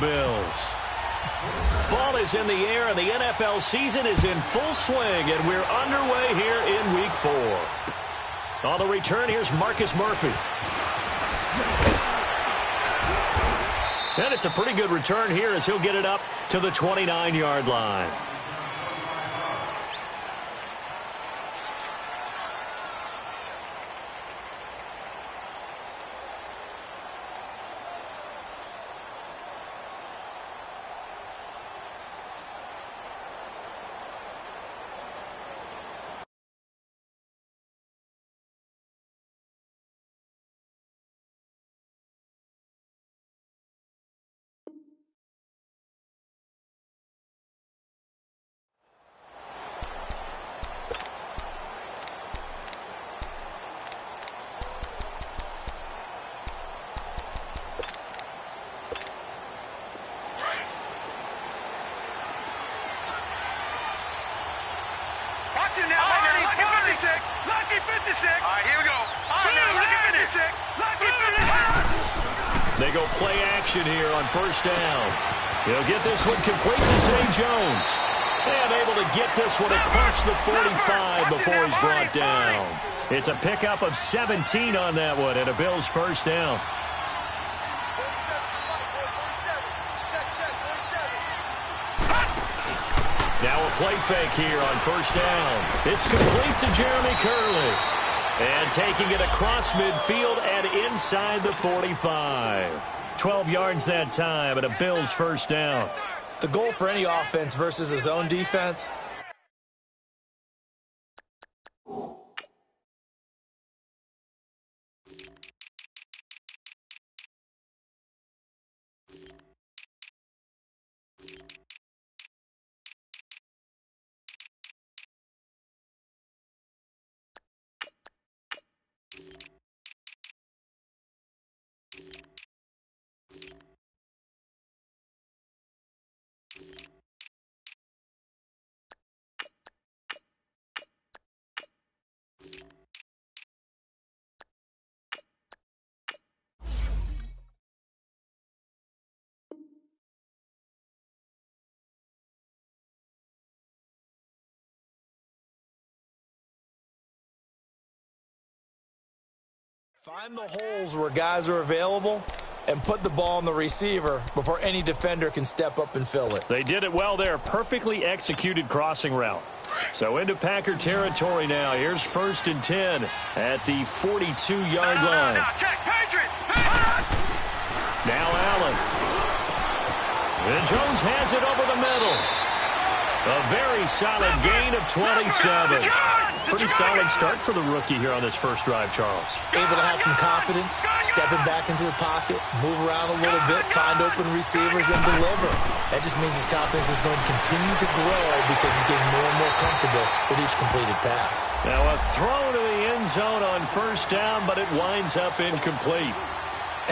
Bills. Fall is in the air, and the NFL season is in full swing, and we're underway here in Week 4. On the return, here's Marcus Murphy. And it's a pretty good return here as he'll get it up to the 29-yard line. Lucky 56. All right, here we go. Lucky 56. Lucky 56. They go play action here on first down. He'll get this one complete to Zay Jones. And able to get this one across the 45 before he's brought down. It's a pickup of 17 on that one and a Bills first down. Now a play fake here on first down. It's complete to Jeremy Curley. And taking it across midfield and inside the 45. 12 yards that time and a Bills first down. The goal for any offense versus a zone defense. Find the holes where guys are available and put the ball on the receiver before any defender can step up and fill it. They did it well there. Perfectly executed crossing route. So into Packer territory now. Here's 1st and 10 at the 42-yard line. Now Allen. And Jones has it over the middle. A very solid gain of 27. Pretty solid start for the rookie here on this first drive, Charles. Able to have some confidence, stepping back into the pocket, move around a little bit, find open receivers, and deliver. That just means his confidence is going to continue to grow because he's getting more and more comfortable with each completed pass. Now a throw to the end zone on first down, but it winds up incomplete.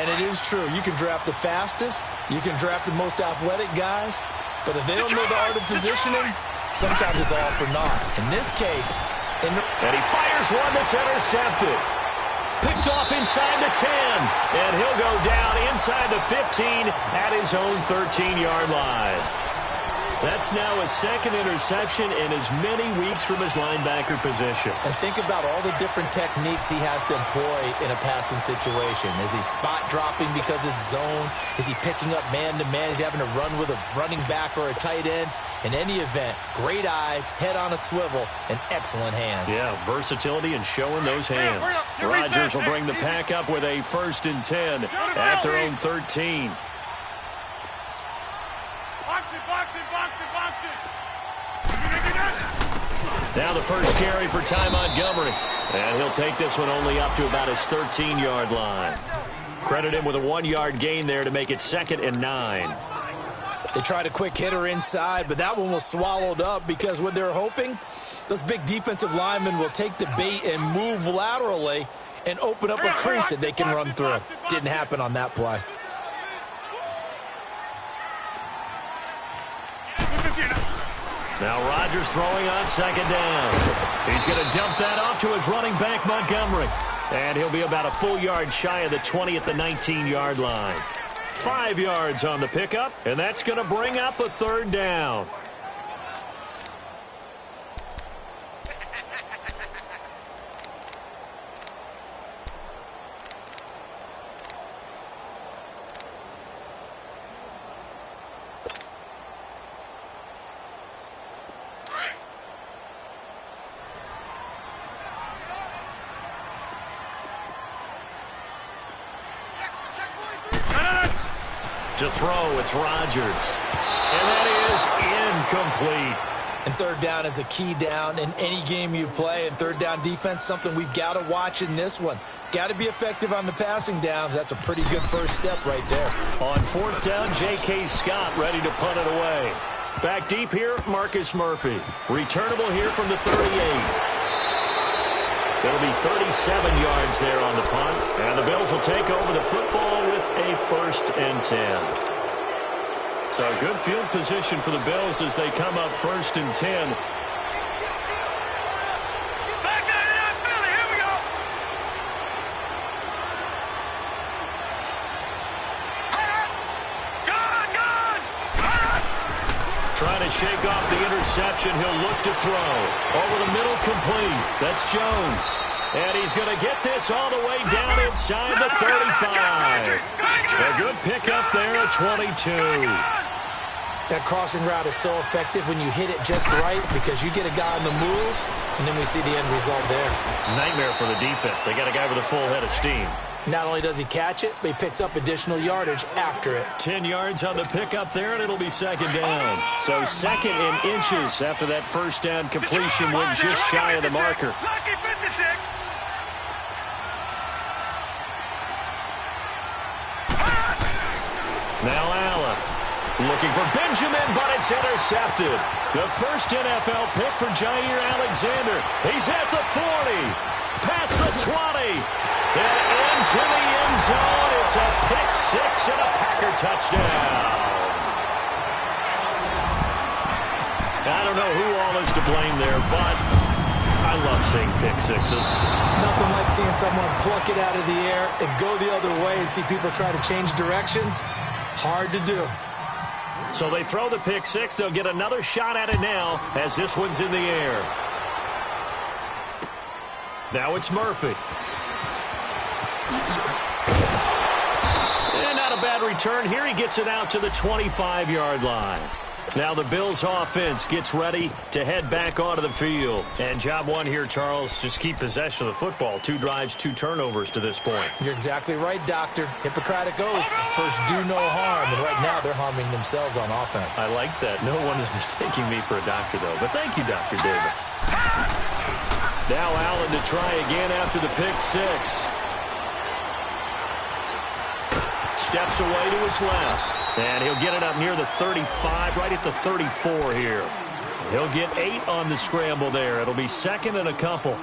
And it is true. You can draft the fastest, you can draft the most athletic guys, but if they don't know the art of positioning, sometimes it's all for naught. In this case, and he fires one that's intercepted. Picked off inside the 10. And he'll go down inside the 15 at his own 13-yard line. That's now his second interception in as many weeks from his linebacker position. And think about all the different techniques he has to employ in a passing situation. Is he spot dropping because it's zone? Is he picking up man-to-man? Is he having to run with a running back or a tight end? In any event, great eyes, head on a swivel, and excellent hands. Yeah, versatility and showing those hands. Rodgers will bring the pack up with a 1st and 10 at their own 13. Now the first carry for Ty Montgomery. And he'll take this one only up to about his 13-yard line. Credit him with a 1-yard gain there to make it 2nd and 9. They tried a quick hitter inside, but that one was swallowed up because what they're hoping, those big defensive linemen will take the bait and move laterally and open up a crease that they can run through. Didn't happen on that play. Now Rodgers throwing on 2nd down. He's going to dump that off to his running back, Montgomery. And he'll be about a full yard shy of the 20 at the 19-yard line. 5 yards on the pickup, and that's going to bring up a 3rd down. To throw, it's Rodgers. And that is incomplete. And 3rd down is a key down in any game you play. And 3rd down defense, something we've got to watch in this one. Got to be effective on the passing downs. That's a pretty good first step right there. On 4th down, J.K. Scott ready to punt it away. Back deep here, Marcus Murphy. Returnable here from the 38. It'll be 37 yards there on the punt. And the Bills will take over the football with a 1st and 10. So good field position for the Bills as they come up 1st and 10. Back down, Philly, here we go. Gone. Trying to shake off the interception. He'll look to throw. Over the middle, complete. That's Jones. And he's going to get this all the way down inside the 35. A good pickup there at 22. That crossing route is so effective when you hit it just right because you get a guy on the move, and then we see the end result there. Nightmare for the defense. They got a guy with a full head of steam. Not only does he catch it, but he picks up additional yardage after it. 10 yards on the pickup there, and it'll be 2nd down. So 2nd in inches after that 1st down completion went just shy of the marker. Lucky 56. Now Allen looking for Benjamin, but it's intercepted. The 1st NFL pick for Jair Alexander. He's at the 40, past the 20, and into the end zone. It's a pick 6 and a Packer touchdown. I don't know who all is to blame there, but I love seeing pick 6s. Nothing like seeing someone pluck it out of the air and go the other way and see people try to change directions. Hard to do. So they throw the pick 6. They'll get another shot at it now as this one's in the air. Now it's Murphy. And not a bad return. Here he gets it out to the 25-yard line. Now the Bills offense gets ready to head back onto the field. And job one here, Charles, just keep possession of the football. 2 drives, 2 turnovers to this point. You're exactly right, Doctor. Hippocratic oath. First, do no harm. And right now, they're harming themselves on offense. I like that. No one is mistaking me for a doctor, though. But thank you, Dr. Davis. Now Allen to try again after the pick 6. Steps away to his left. And he'll get it up near the 35, right at the 34 here. He'll get 8 on the scramble there. It'll be 2nd and a couple.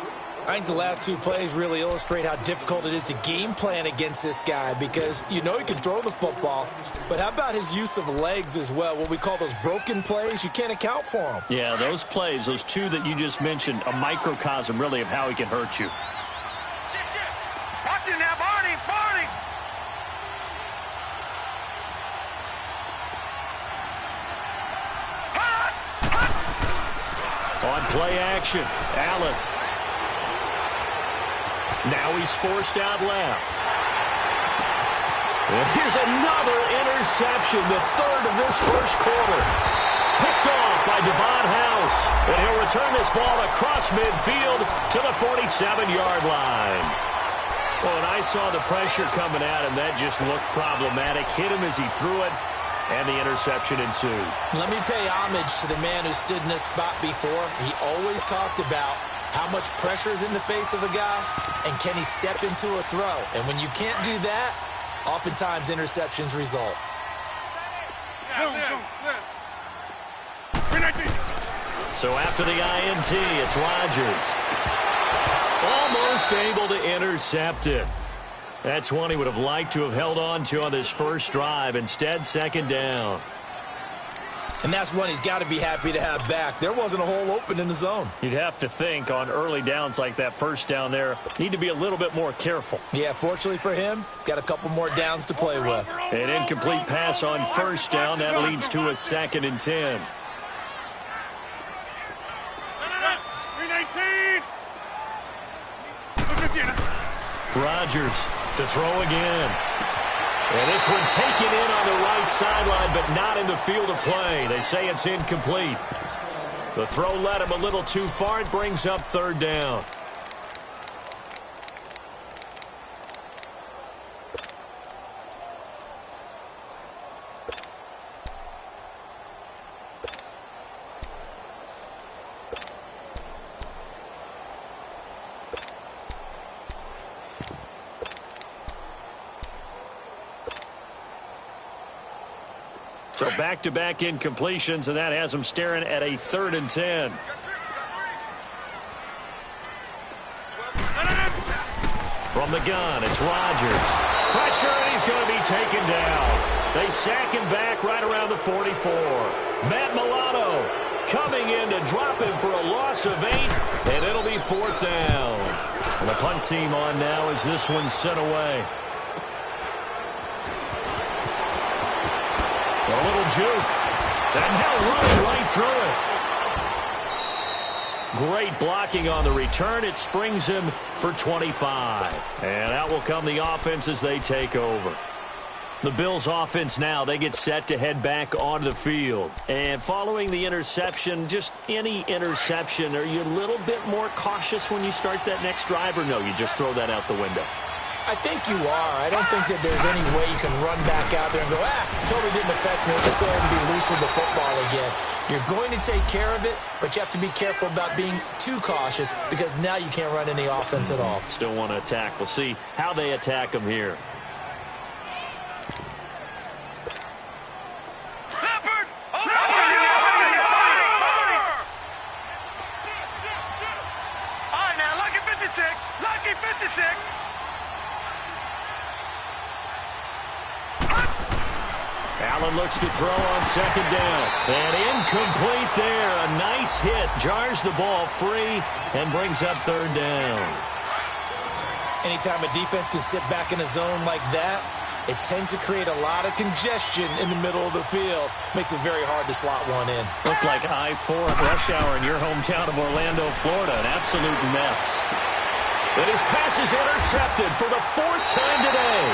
I think the last 2 plays really illustrate how difficult it is to game plan against this guy because you know he can throw the football, but how about his use of legs as well? What we call those broken plays, you can't account for them. Yeah, those plays, those 2 that you just mentioned, a microcosm really of how he can hurt you. Shit. Watch it now, Barney. On play action, Allen. Now he's forced out left. And here's another interception, the 3rd of this first quarter. Picked off by Devon House. And he'll return this ball across midfield to the 47-yard line. Well, and I saw the pressure coming at him. That just looked problematic. Hit him as he threw it. And the interception ensued. Let me pay homage to the man who stood in this spot before. He always talked about how much pressure is in the face of a guy and can he step into a throw. And when you can't do that, oftentimes interceptions result. So after the INT, it's Rodgers. Almost able to intercept it. That's one he would have liked to have held on to on this first drive. Instead, 2nd down. And that's one he's got to be happy to have back. There wasn't a hole open in the zone. You'd have to think on early downs like that first down there, need to be a little bit more careful. Yeah, fortunately for him, got a couple more downs to play with. An incomplete pass on first down. That leads to a 2nd and 10. 319. Rodgers to throw again. And this one taken in on the right sideline, but not in the field of play. They say it's incomplete. The throw led him a little too far. It brings up 3rd down. So back-to-back incompletions, and that has them staring at a 3rd and 10. From the gun, it's Rodgers. Pressure, and he's going to be taken down. They sack him back right around the 44. Matt Milano coming in to drop him for a loss of 8, and it'll be 4th down. And the punt team on now as this one's sent away. A little juke. And now running right through it. Great blocking on the return. It springs him for 25. And out will come the offense as they take over. The Bills offense now, they get set to head back onto the field. And following the interception, just any interception, are you a little bit more cautious when you start that next drive, or no, you just throw that out the window? I think you are. I don't think that there's any way you can run back out there and go, totally didn't affect me. Just go ahead and be loose with the football again. You're going to take care of it, but you have to be careful about being too cautious because now you can't run any offense at all. Still want to attack. We'll see how they attack them here. All right, now, lucky 56. Lucky 56. Allen looks to throw on 2nd down. And incomplete there. A nice hit. Jars the ball free and brings up 3rd down. Anytime a defense can sit back in a zone like that, it tends to create a lot of congestion in the middle of the field. Makes it very hard to slot one in. Looked like I-4 at rush hour in your hometown of Orlando, Florida. An absolute mess. And his pass is intercepted for the 4th time today.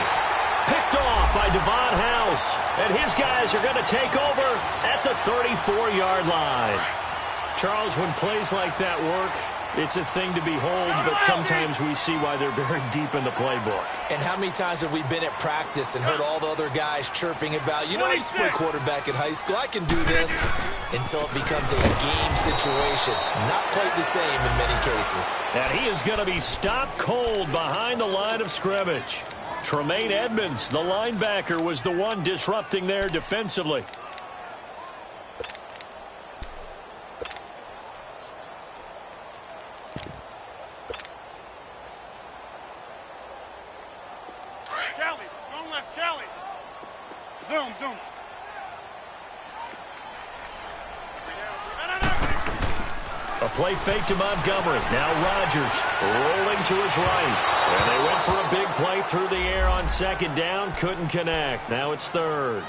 Picked off by Devon House. And his guys are going to take over at the 34-yard line. Charles, when plays like that work, it's a thing to behold, but sometimes we see why they're buried deep in the playbook. And how many times have we been at practice and heard all the other guys chirping about, you know, I used to play quarterback in high school, I can do this, until it becomes a game situation. Not quite the same in many cases. And he is going to be stopped cold behind the line of scrimmage. Tremaine Edmonds, the linebacker, was the one disrupting there defensively. Kelly, zone left, Kelly. Zoom. A play fake to Montgomery. Now Rodgers rolling to his right. And they went for a big play through the air on 2nd down. Couldn't connect. Now it's 3rd.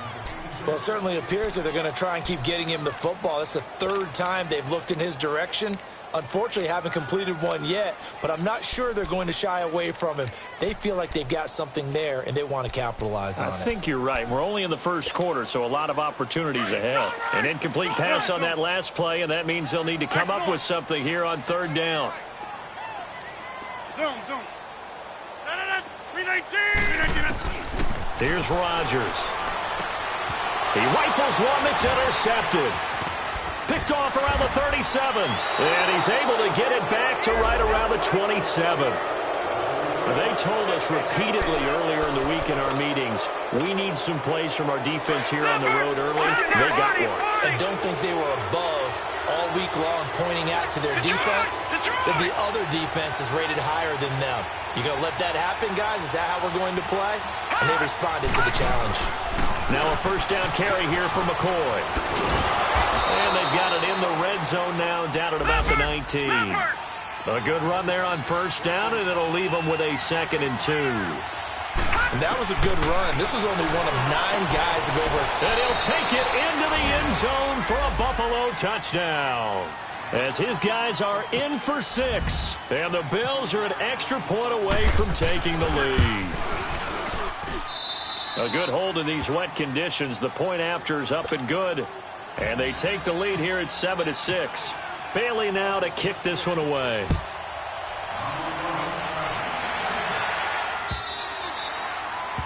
Well, it certainly appears that they're going to try and keep getting him the football. That's the 3rd time they've looked in his direction. Unfortunately, haven't completed one yet, but I'm not sure they're going to shy away from him. They feel like they've got something there, and they want to capitalize on it. I think you're right. We're only in the 1st quarter, so a lot of opportunities ahead. An incomplete pass on that last play, and that means they'll need to come up with something here on 3rd down. Zoom. 319. Here's Rodgers. He rifles one that's intercepted. Picked off around the 37. And he's able to get it back to right around the 27. They told us repeatedly earlier in the week in our meetings, we need some plays from our defense here on the road early. They got one. And don't think they were above all week long pointing out to their defense that the other defense is rated higher than them. You going to let that happen, guys? Is that how we're going to play? And they responded to the challenge. Now a first down carry here for McCoy. And they've got it in the red zone now, down at about the 19. A good run there on first down, and it'll leave them with a 2nd and 2. And that was a good run. This was only one of 9 guys to go over. And he'll take it into the end zone for a Buffalo touchdown. As his guys are in for 6. And the Bills are an extra point away from taking the lead. A good hold in these wet conditions. The point after is up and good. And they take the lead here at 7-6. Bailey now to kick this one away.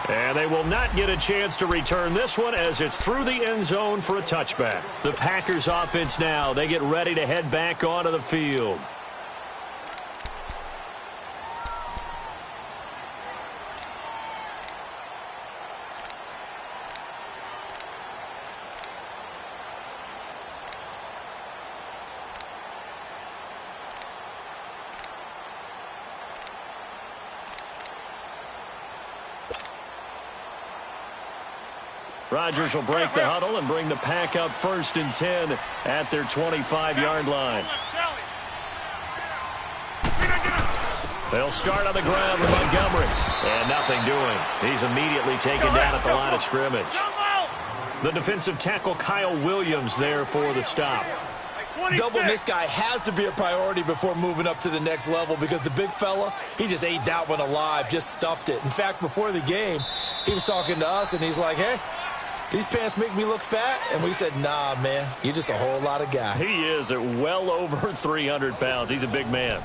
And they will not get a chance to return this one as it's through the end zone for a touchback. The Packers offense now, they get ready to head back onto the field. Rodgers will break the huddle and bring the Pack up 1st and 10 at their 25-yard line. They'll start on the ground with Montgomery. And nothing doing. He's immediately taken down at the line of scrimmage. The defensive tackle Kyle Williams there for the stop. Doubling this guy has to be a priority before moving up to the next level because the big fella, he just ate that one alive, just stuffed it. In fact, before the game, he was talking to us, and he's like, hey, these pants make me look fat. And we said, nah, man, you're just a whole lot of guy. He is at well over 300 pounds. He's a big man.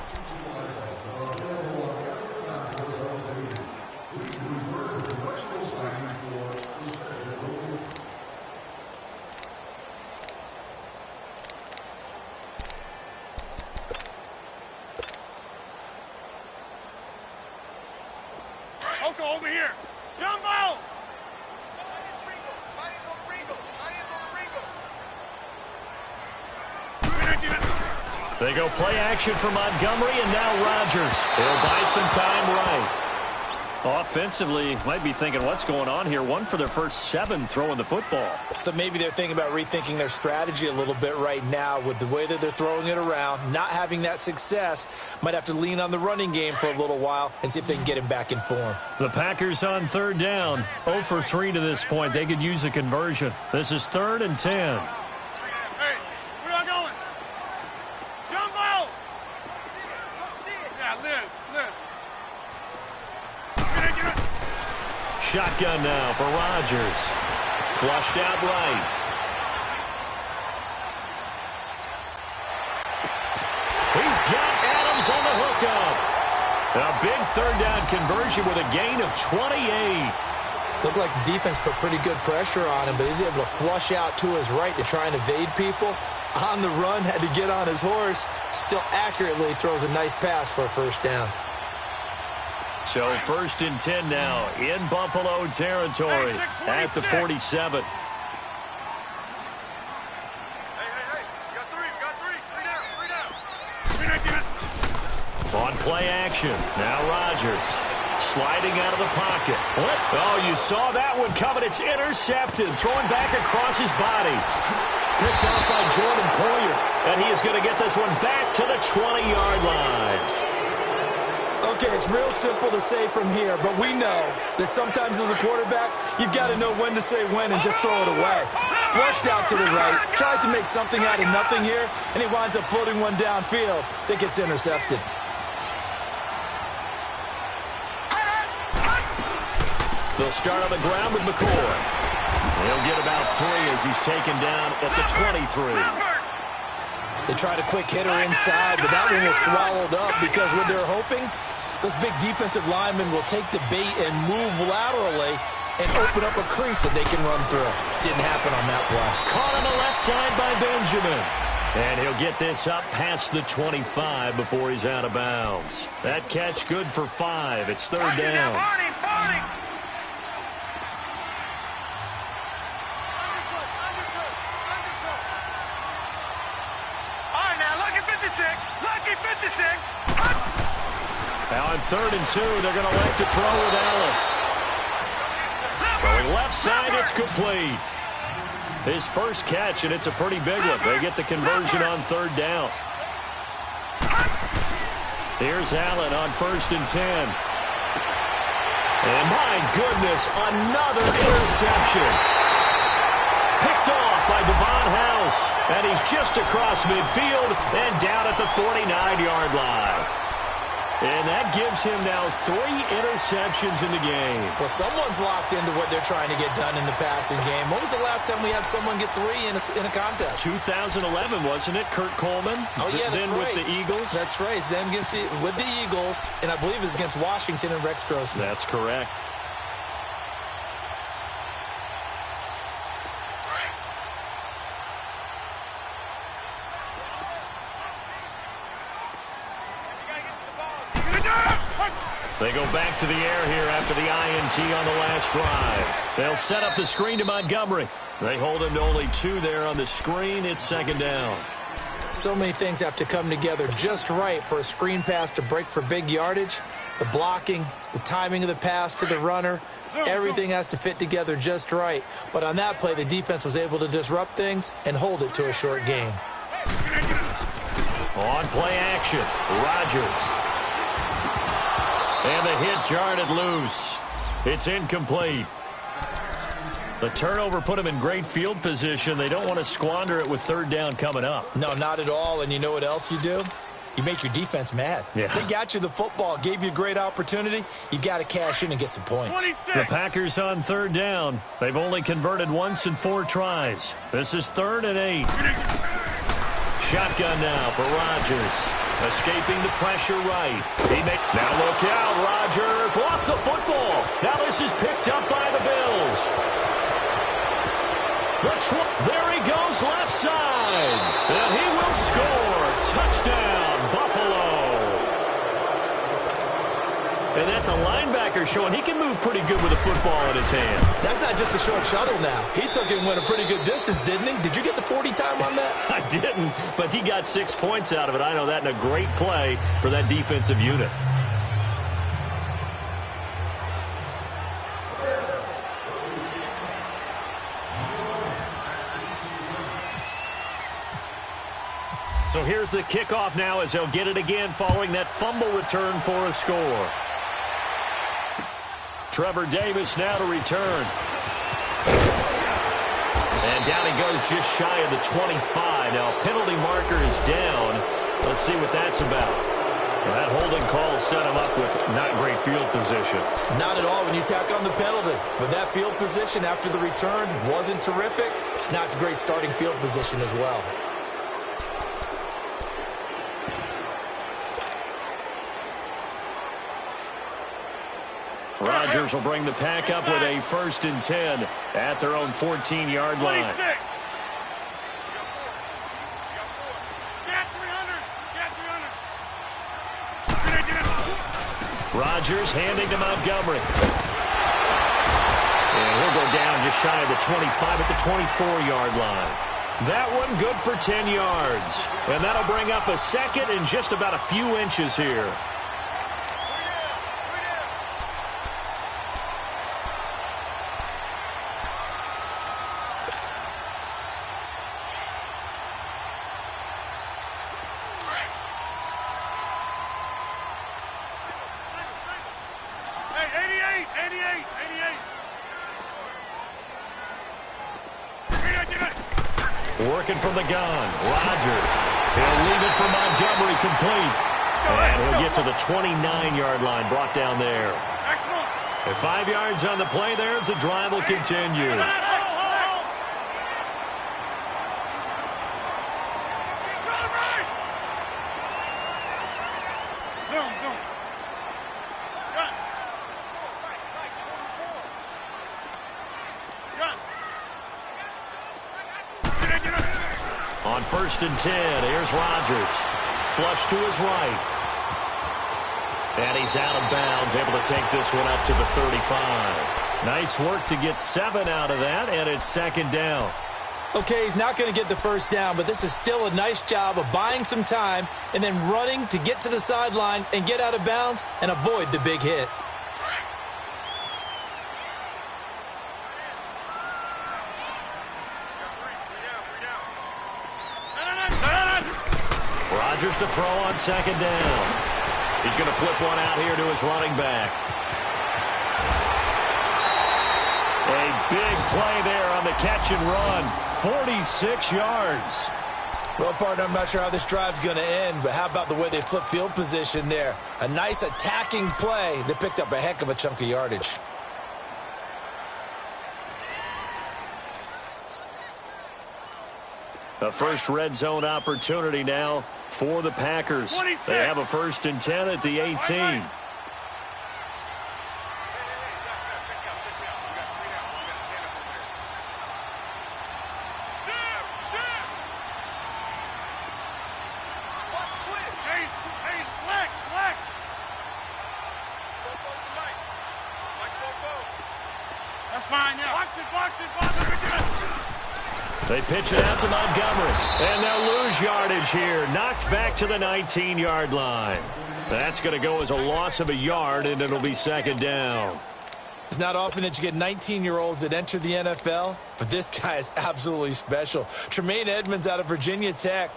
Over here. Jumbo! They go play action for Montgomery, and now Rodgers. He'll buy some time right. Offensively, might be thinking, what's going on here? 1 for their first 7 throwing the football. So maybe they're thinking about rethinking their strategy a little bit right now with the way that they're throwing it around, not having that success. Might have to lean on the running game for a little while and see if they can get him back in form. The Packers on 3rd down. 0 for 3 to this point. They could use a conversion. This is 3rd and 10. Hey, where y'all going? Jumbo! Yeah, Liz. Shotgun now for Rodgers. Flushed out right. He's got Adams on the hookup. A big 3rd down conversion with a gain of 28. Looked like the defense put pretty good pressure on him, but he's able to flush out to his right to try and evade people. On the run, had to get on his horse. Still accurately throws a nice pass for a 1st down. So 1st and 10 now in Buffalo territory at the 47. Hey, you got 3. Three down. On play action, now Rodgers sliding out of the pocket. What? Oh, you saw that one coming. It's intercepted, throwing back across his body. Picked off by Jordan Poyer, and he is going to get this one back to the 20-yard line. Okay, it's real simple to say from here, but we know that sometimes as a quarterback, you've got to know when to say when and just throw it away. Flushed out to the right, tries to make something out of nothing here, and he winds up floating one downfield that gets intercepted. They'll start on the ground with McCoy. He'll get about 3 as he's taken down at the 23. They tried a quick hitter inside, but that one was swallowed up because what they're hoping, those big defensive linemen will take the bait and move laterally and open up a crease that they can run through. Didn't happen on that play. Caught on the left side by Benjamin. And he'll get this up past the 25 before he's out of bounds. That catch good for 5. It's 3rd down. Lucky 56. Now on 3rd and 2, they're going to like to throw with Allen. Throwing And left side, it's complete. His first catch, and it's a pretty big one. They get the conversion on third down. Here's Allen on 1st and 10. And my goodness, another interception. Picked off by Devon House. And he's just across midfield and down at the 49-yard line. And that gives him now 3 interceptions in the game. Well, someone's locked into what they're trying to get done in the passing game. When was the last time we had someone get 3 in a contest? 2011, wasn't it? Kurt Coleman? Oh, yeah, that's then right. with the Eagles? That's right. Then with the Eagles, and I believe it's against Washington and Rex Grossman. That's correct. They go back to the air here after the INT on the last drive. They'll set up the screen to Montgomery. They hold him to only 2 there on the screen. It's 2nd down. So many things have to come together just right for a screen pass to break for big yardage. The blocking, the timing of the pass to the runner, everything has to fit together just right. But on that play, the defense was able to disrupt things and hold it to a short gain. On play action, Rodgers. And the hit jarred it loose. It's incomplete. The turnover put him in great field position. They don't want to squander it with 3rd down coming up. No, not at all. And you know what else you do? You make your defense mad. Yeah. They got you the football, gave you a great opportunity. You got to cash in and get some points. 26. The Packers on 3rd down. They've only converted once in 4 tries. This is 3rd and 8. Shotgun now for Rodgers. Escaping the pressure right. Now look out, Rodgers lost the football. Now this is picked up by the Bills. There he goes left side. And he will score. Touchdown, Buffalo. And that's a linebacker showing he can move pretty good with a football in his hand. That's not just a short shuttle now. He took it and went a pretty good distance, didn't he? Did you get the 40 time on that? I didn't, but he got 6 points out of it. I know that, in a great play for that defensive unit. So here's the kickoff now as they'll get it again following that fumble return for a score. Trevor Davis now to return. And down he goes just shy of the 25. Now penalty marker is down. Let's see what that's about. Well, that holding call set him up with not great field position. Not at all when you tack on the penalty. But that field position after the return wasn't terrific. It's not a great starting field position as well. Rodgers will bring the pack up with a 1st and 10 at their own 14-yard line. 26. Get 300. Rodgers handing to Montgomery. And he'll go down just shy of the 25 at the 24-yard line. That one good for 10 yards. And that'll bring up a 2nd and just about a few inches here. Working from the gun, Rodgers. He'll leave it for Montgomery complete. And he'll get to the 29-yard line, brought down there. At 5 yards on the play there, as the drive will continue. On 1st and 10, here's Rodgers. Flush to his right. And he's out of bounds, able to take this one up to the 35. Nice work to get 7 out of that, and it's 2nd down. Okay, he's not going to get the 1st down, but this is still a nice job of buying some time and then running to get to the sideline and get out of bounds and avoid the big hit. Rodgers to throw on second down. He's going to flip one out here to his running back. A big play there on the catch and run. 46 yards. Well, partner, I'm not sure how this drive's going to end, but how about the way they flip field position there? A nice attacking play that picked up a heck of a chunk of yardage. A first red zone opportunity now for the Packers. 26. They have a 1st and 10 at the 18. That's fine, yeah. Box it. They pitch it out to Montgomery, and they'll lose yardage here. Knocked back to the 19-yard line. That's going to go as a loss of a yard, and it'll be second down. It's not often that you get 19-year-olds that enter the NFL, but this guy is absolutely special. Tremaine Edmonds out of Virginia Tech,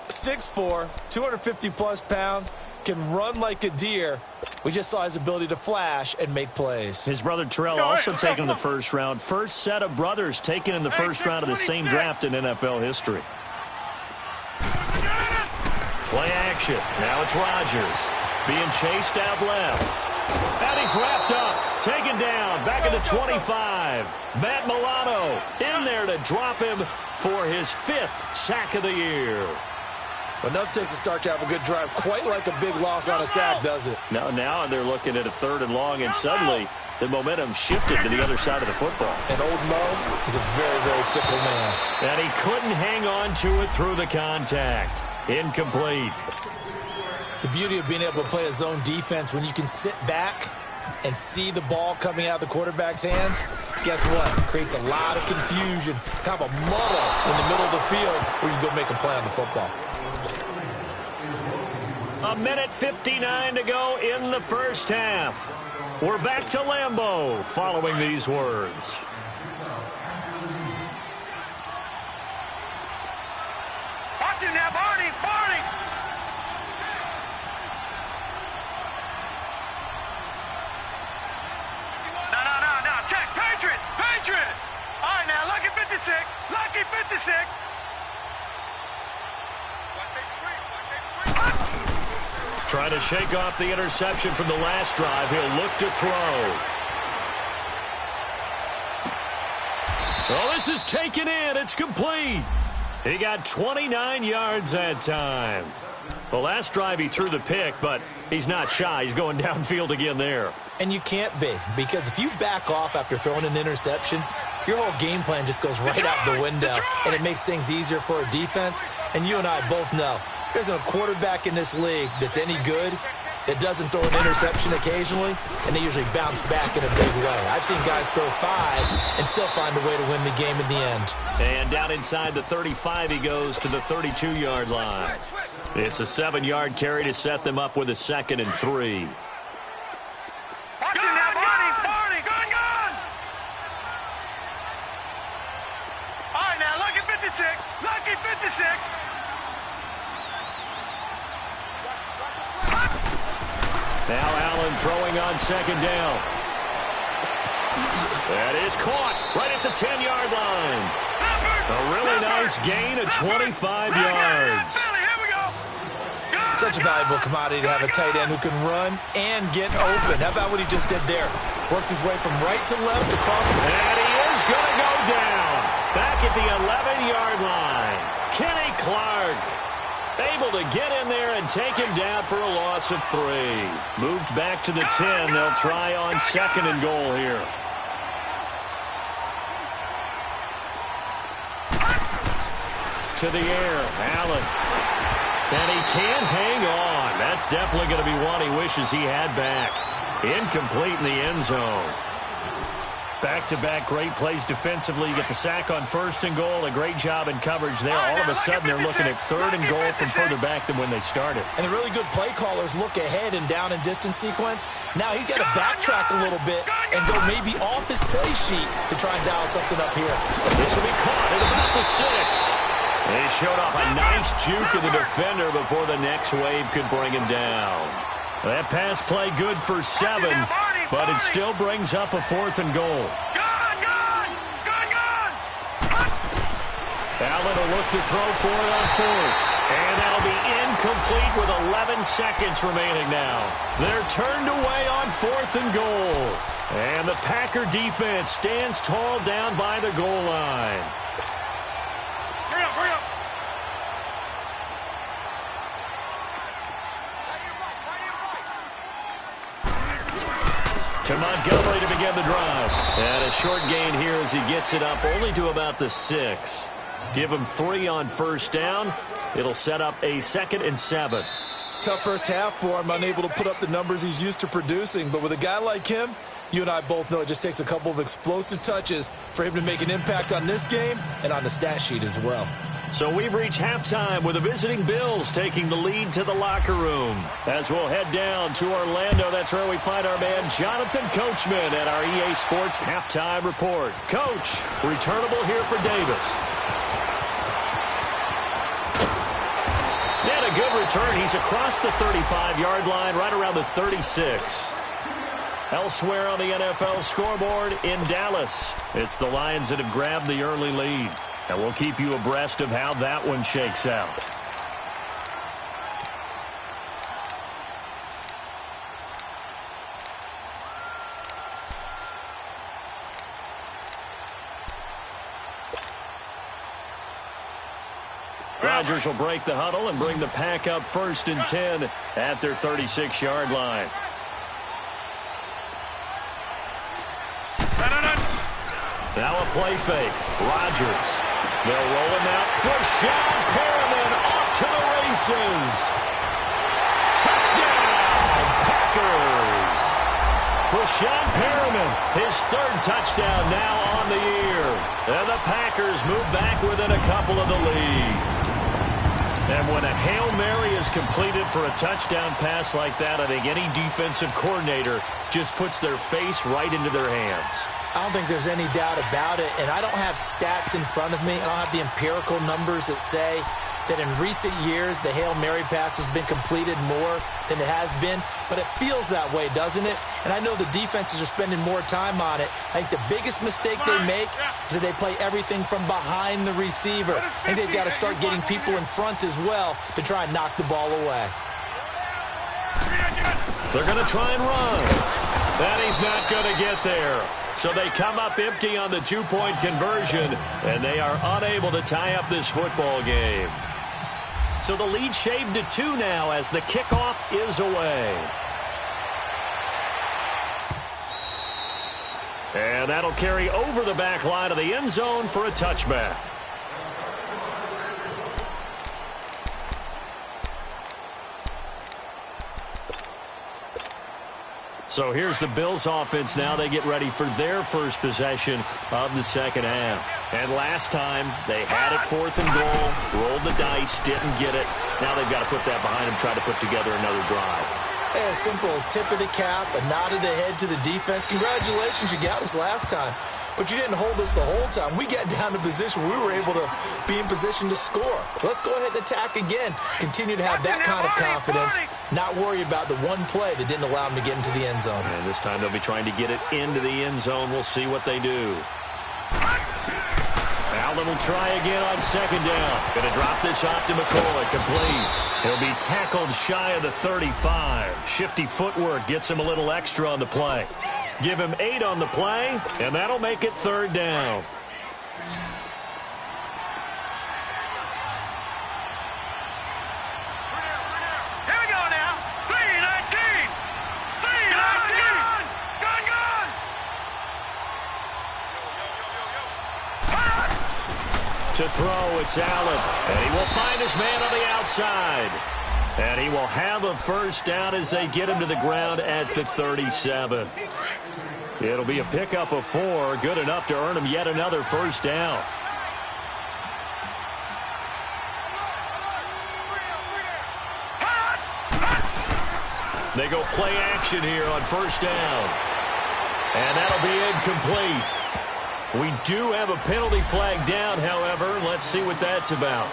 6'4", 250-plus pounds, can run like a deer. We just saw his ability to flash and make plays. His brother Terrell also taken in the first round. First set of brothers taken in the first round of the same draft in NFL history. Play action. Now it's Rodgers being chased out left. And he's wrapped up. Taken down. Back at the 25. Matt Milano in there to drop him for his 5th sack of the year. Enough takes a start to have a good drive. Quite like a big loss on a sack, does it? Now they're looking at a 3rd and long, and suddenly the momentum shifted to the other side of the football. And old Mo is a very, very fickle man. And he couldn't hang on to it through the contact. Incomplete. The beauty of being able to play a zone defense when you can sit back and see the ball coming out of the quarterback's hands, guess what? Creates a lot of confusion, kind of a muddle in the middle of the field where you can go make a play on the football. A minute 59 to go in the first half. We're back to Lambeau following these words. Watch him now, Barney. No. Check. Patriot. All right, now, lucky 56. Lucky 56. Trying to shake off the interception from the last drive. He'll look to throw. Oh, this is taken in. It's complete. He got 29 yards that time. The last drive he threw the pick, but he's not shy. He's going downfield again there. And you can't be, because if you back off after throwing an interception, your whole game plan just goes right out the window, and it makes things easier for a defense. And you and I both know there's a quarterback in this league that's any good that doesn't throw an interception occasionally, and they usually bounce back in a big way. I've seen guys throw 5 and still find a way to win the game in the end. And down inside the 35, he goes to the 32-yard line. It's a 7-yard carry to set them up with a 2nd and 3. Watch him now, Barney. Gun. All right, now, lucky 56. Lucky 56. Now Allen throwing on second down. That is caught right at the 10-yard line. A really nice gain of 25 yards. Such a valuable commodity to have a tight end who can run and get open. How about what he just did there? Worked his way from right to left across the... And he is going to go down. Back at the 11-yard line. Kenny Clark able to get in there and take him down for a loss of 3. Moved back to the 10. They'll try on 2nd and goal here. To the air, Allen. And he can't hang on. That's definitely going to be one he wishes he had back. Incomplete in the end zone. Back-to-back great plays defensively. You get the sack on 1st and goal. A great job in coverage there. All of a sudden, they're looking at 3rd and goal from further back than when they started. And the really good play callers look ahead and down and distance sequence. Now he's got to backtrack a little bit and go maybe off his play sheet to try and dial something up here. This will be caught at about the 6. He showed off a nice juke of the defender before the next wave could bring him down. That pass play good for 7, but it still brings up a 4th and goal. Allen will look to throw for it on 4th. And that'll be incomplete with 11 seconds remaining now. They're turned away on 4th and goal. And the Packer defense stands tall down by the goal line. Hurry up, hurry up. To Montgomery to begin the drive. And a short gain here as he gets it up only to about the 6. Give him 3 on first down. It'll set up a 2nd and 7. Tough first half for him, unable to put up the numbers he's used to producing. But with a guy like him, you and I both know it just takes a couple of explosive touches for him to make an impact on this game and on the stat sheet as well. So we've reached halftime with the visiting Bills taking the lead to the locker room. As we'll head down to Orlando, that's where we find our man Jonathan Coachman at our EA Sports Halftime Report. Coach, returnable here for Davis. And a good return. He's across the 35-yard line, right around the 36. Elsewhere on the NFL scoreboard in Dallas, it's the Lions that have grabbed the early lead. And we'll keep you abreast of how that one shakes out. Rodgers will break the huddle and bring the Pack up 1st and 10 at their 36-yard line. Now a play fake. Rodgers. They'll roll him out. Rashawn Perriman off to the races. Touchdown, Packers. Rashawn Perriman, his 3rd touchdown now on the year. And the Packers move back within a couple of the lead. And when a Hail Mary is completed for a touchdown pass like that, I think any defensive coordinator just puts their face right into their hands. I don't think there's any doubt about it, and I don't have stats in front of me. I don't have the empirical numbers that say that in recent years the Hail Mary pass has been completed more than it has been, but it feels that way, doesn't it? And I know the defenses are spending more time on it. I think the biggest mistake they make is that they play everything from behind the receiver. I think they've got to start getting people in front as well to try and knock the ball away. They're going to try and run. And he's not going to get there. So they come up empty on the 2-point conversion, and they are unable to tie up this football game. So the lead shaved to 2 now as the kickoff is away. And that'll carry over the back line of the end zone for a touchback. So here's the Bills offense now. They get ready for their first possession of the second half. And last time, they had it 4th and goal, rolled the dice, didn't get it. Now they've got to put that behind them, try to put together another drive. A simple tip of the cap, a nod of the head to the defense. Congratulations, you got us last time. But you didn't hold us the whole time. We got down to position. We were able to be in position to score. Let's go ahead and attack again. Continue to have that kind of confidence. Not worry about the one play that didn't allow them to get into the end zone. And this time they'll be trying to get it into the end zone. We'll see what they do. Allen will try again on 2nd down. Going to drop this off to McCoy. Complete. He'll be tackled shy of the 35. Shifty footwork gets him a little extra on the play. Give him 8 on the play, and that'll make it 3rd down. Here we go now. 3-19. 3-19. Gun. To throw, it's Allen. And he will find his man on the outside. And he will have a first down as they get him to the ground at the 37. It'll be a pickup of 4, good enough to earn him yet another first down. They go play action here on first down. And that'll be incomplete. We do have a penalty flag down, however. Let's see what that's about.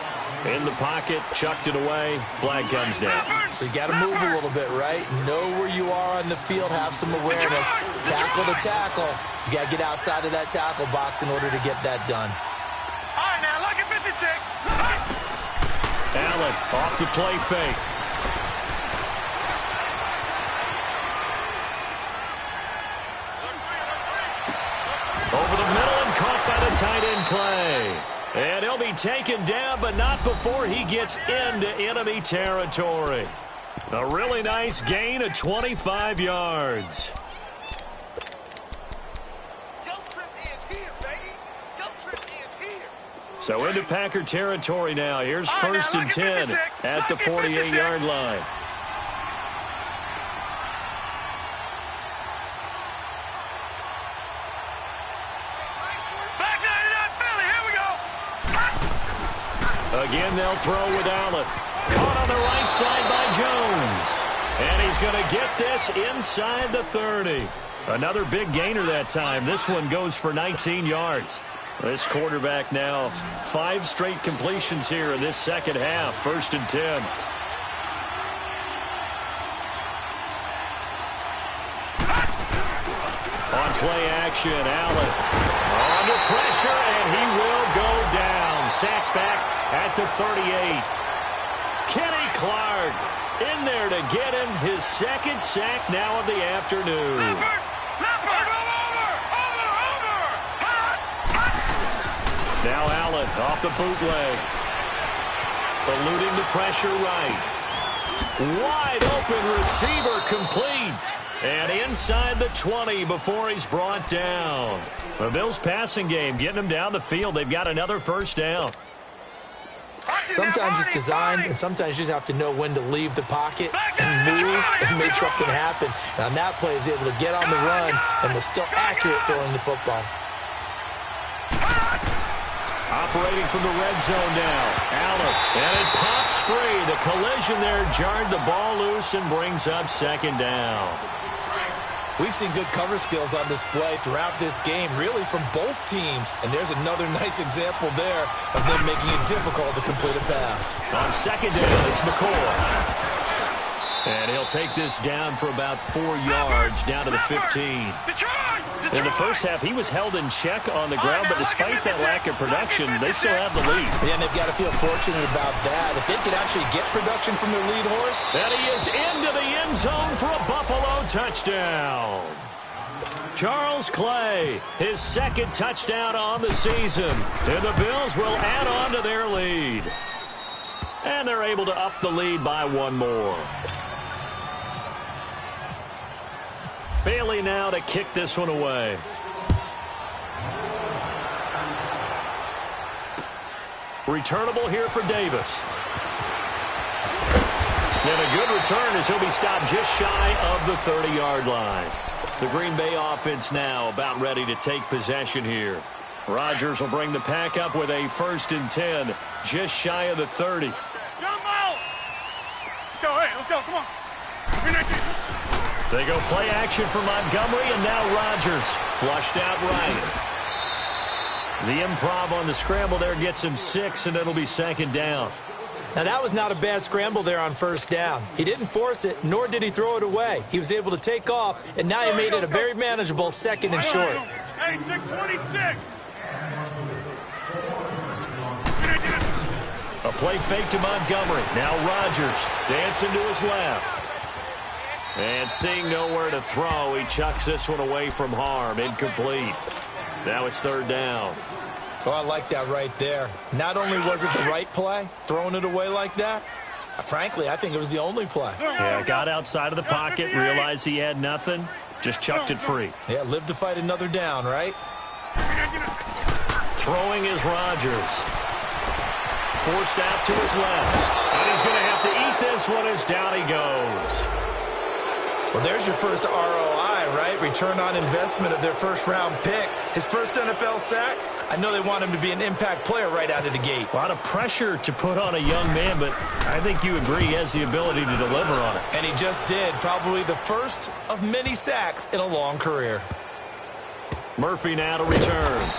In the pocket, chucked it away, flag comes down. So you got to move a little bit, right? Know where you are on the field, have some awareness. Tackle to tackle. You got to get outside of that tackle box in order to get that done. All right, now, look at 56. Allen off the play fake. Over the middle and caught by the tight end Clay. And he'll be taken down, but not before he gets into enemy territory. A really nice gain of 25 yards. So into Packer territory now. Here's first and 10 at the 48-yard line. Again, they'll throw with Allen. Caught on the right side by Jones. And he's going to get this inside the 30. Another big gainer that time. This one goes for 19 yards. This quarterback now 5 straight completions here in this second half. First and 10. On play action, Allen under pressure, and he will go down. Sacked back at the 38. Kenny Clark in there to get him his second sack now of the afternoon. Now Allen off the bootleg. Eluding the pressure right. Wide open receiver complete. And inside the 20 before he's brought down. The Bills passing game getting him down the field. They've got another first down. Sometimes it's designed, and sometimes you just have to know when to leave the pocket and move and make something happen. And on that play, he was able to get on the run and was still accurate throwing the football. Operating from the red zone now. Allen, and it pops free. The collision there jarred the ball loose and brings up second down. We've seen good cover skills on display throughout this game, really from both teams. And there's another nice example there of them making it difficult to complete a pass. On second down, it's McCoy. And he'll take this down for about 4 yards, down to the 15. In the first half, he was held in check on the ground, but despite that lack of production, they still have the lead. Yeah, and they've got to feel fortunate about that. If they could actually get production from their lead horse. And he is into the end zone for a Buffalo touchdown. Charles Clay, his second touchdown on the season. And the Bills will add on to their lead. And they're able to up the lead by one more. Bailey now to kick this one away. Returnable here for Davis. And a good return as he'll be stopped just shy of the 30-yard line. The Green Bay offense now about ready to take possession here. Rodgers will bring the pack up with a first and 10, just shy of the 30. Jump out! Hey, let's go, come on. They go play action for Montgomery, and now Rodgers flushed out right. The improv on the scramble there gets him 6, and it'll be second down. Now, that was not a bad scramble there on first down. He didn't force it, nor did he throw it away. He was able to take off, and now he made it a very manageable second and short. Hey, 626. A play fake to Montgomery. Now Rodgers dancing to his left. And seeing nowhere to throw, he chucks this one away from harm. Incomplete. Now it's third down. Oh, I like that right there. Not only was it the right play, throwing it away like that, frankly, I think it was the only play. Yeah, got outside of the pocket, realized he had nothing, just chucked it free. Yeah, live to fight another down, right? Throwing is Rodgers. Forced out to his left. And he's going to have to eat this one as down he goes. Well, there's your first ROI, right? Return on investment of their first-round pick. His first NFL sack. I know they want him to be an impact player right out of the gate. A lot of pressure to put on a young man, but I think you agree he has the ability to deliver on it. And he just did. Probably the first of many sacks in a long career. Murphy now to return.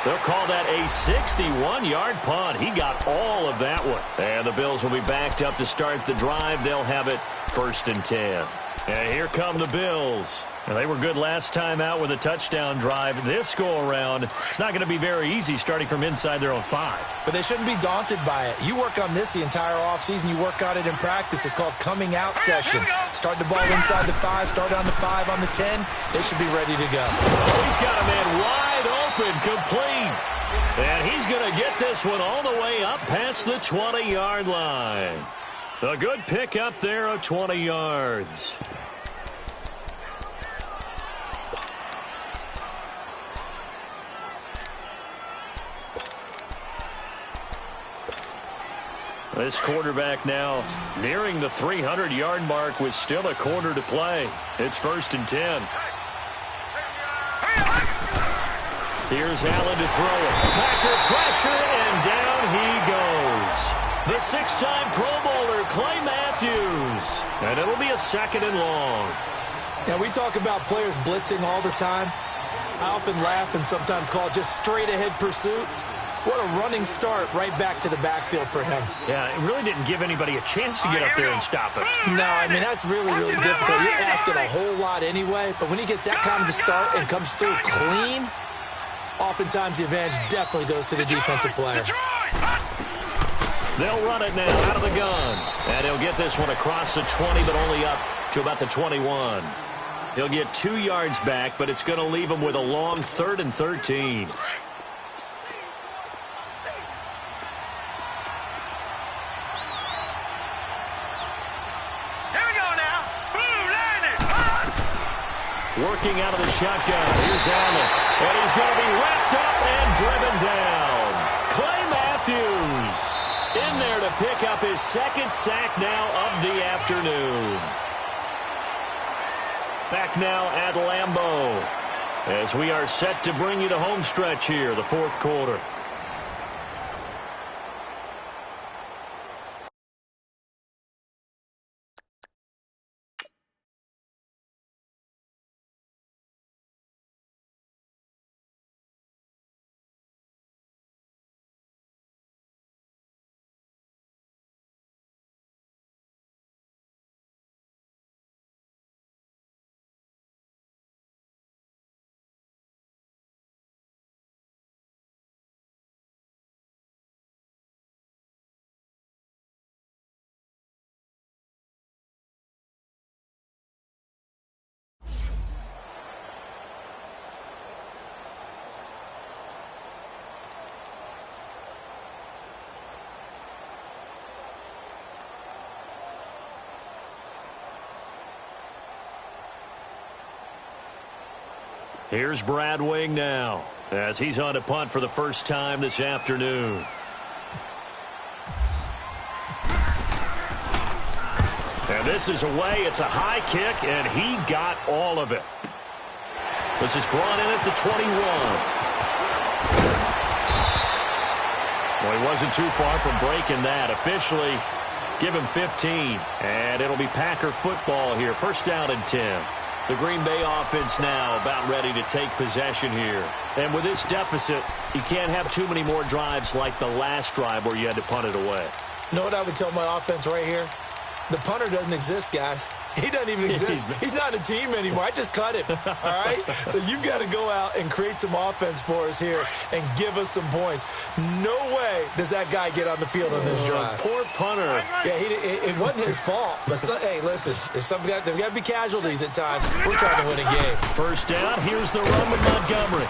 They'll call that a 61-yard punt. He got all of that one. And the Bills will be backed up to start the drive. They'll have it 1st and 10. And here come the Bills. And they were good last time out with a touchdown drive. This go-around, it's not going to be very easy starting from inside their own 5. But they shouldn't be daunted by it. You work on this the entire offseason. You work on it in practice. It's called coming out session. Start the ball inside the 5, start on the 5, on the 10. They should be ready to go. Oh, he's got a man wide open, complete. And he's going to get this one all the way up past the 20-yard line. A good pick up there of 20 yards. This quarterback now nearing the 300-yard mark with still a quarter to play. It's 1st and 10. Here's Allen to throw it. Packer pressure, and down he goes. The 6-time Pro Bowler, Clay Matthews. And it'll be a 2nd and long. Now, we talk about players blitzing all the time. I often laugh and sometimes call it just straight-ahead pursuit. What a running start right back to the backfield for him. Yeah, it really didn't give anybody a chance to get up there and stop it. No, I mean, that's really, really difficult. You're asking a whole lot anyway, but when he gets that kind of a start and comes through clean, oftentimes the advantage definitely goes to the defensive player. They'll run it now out of the gun. And he'll get this one across the 20, but only up to about the 21. He'll get 2 yards back, but it's going to leave him with a long 3rd and 13. Working out of the shotgun. Here's Allen. And he's going to be wrapped up and driven down. Clay Matthews in there to pick up his 2nd sack now of the afternoon. Back now at Lambeau as we are set to bring you the home stretch here, the 4th quarter. Here's Brad Wing now as he's on to punt for the first time this afternoon. And this is away. It's a high kick, and he got all of it. This is brought in at the 21. Well, he wasn't too far from breaking that. Officially, give him 15. And it'll be Packer football here. 1st down and 10. The Green Bay offense now about ready to take possession here. And with this deficit, you can't have too many more drives like the last drive where you had to punt it away. You know what I would tell my offense right here? The punter doesn't exist, guys. He doesn't even exist. He's not a team anymore. I just cut him, all right? So you've got to go out and create some offense for us here and give us some points. No way does that guy get on the field on this drive. Poor punter. Yeah, it wasn't his fault. But hey, listen, there's got to be casualties at times. We're trying to win a game. 1st down. Here's the run with Montgomery.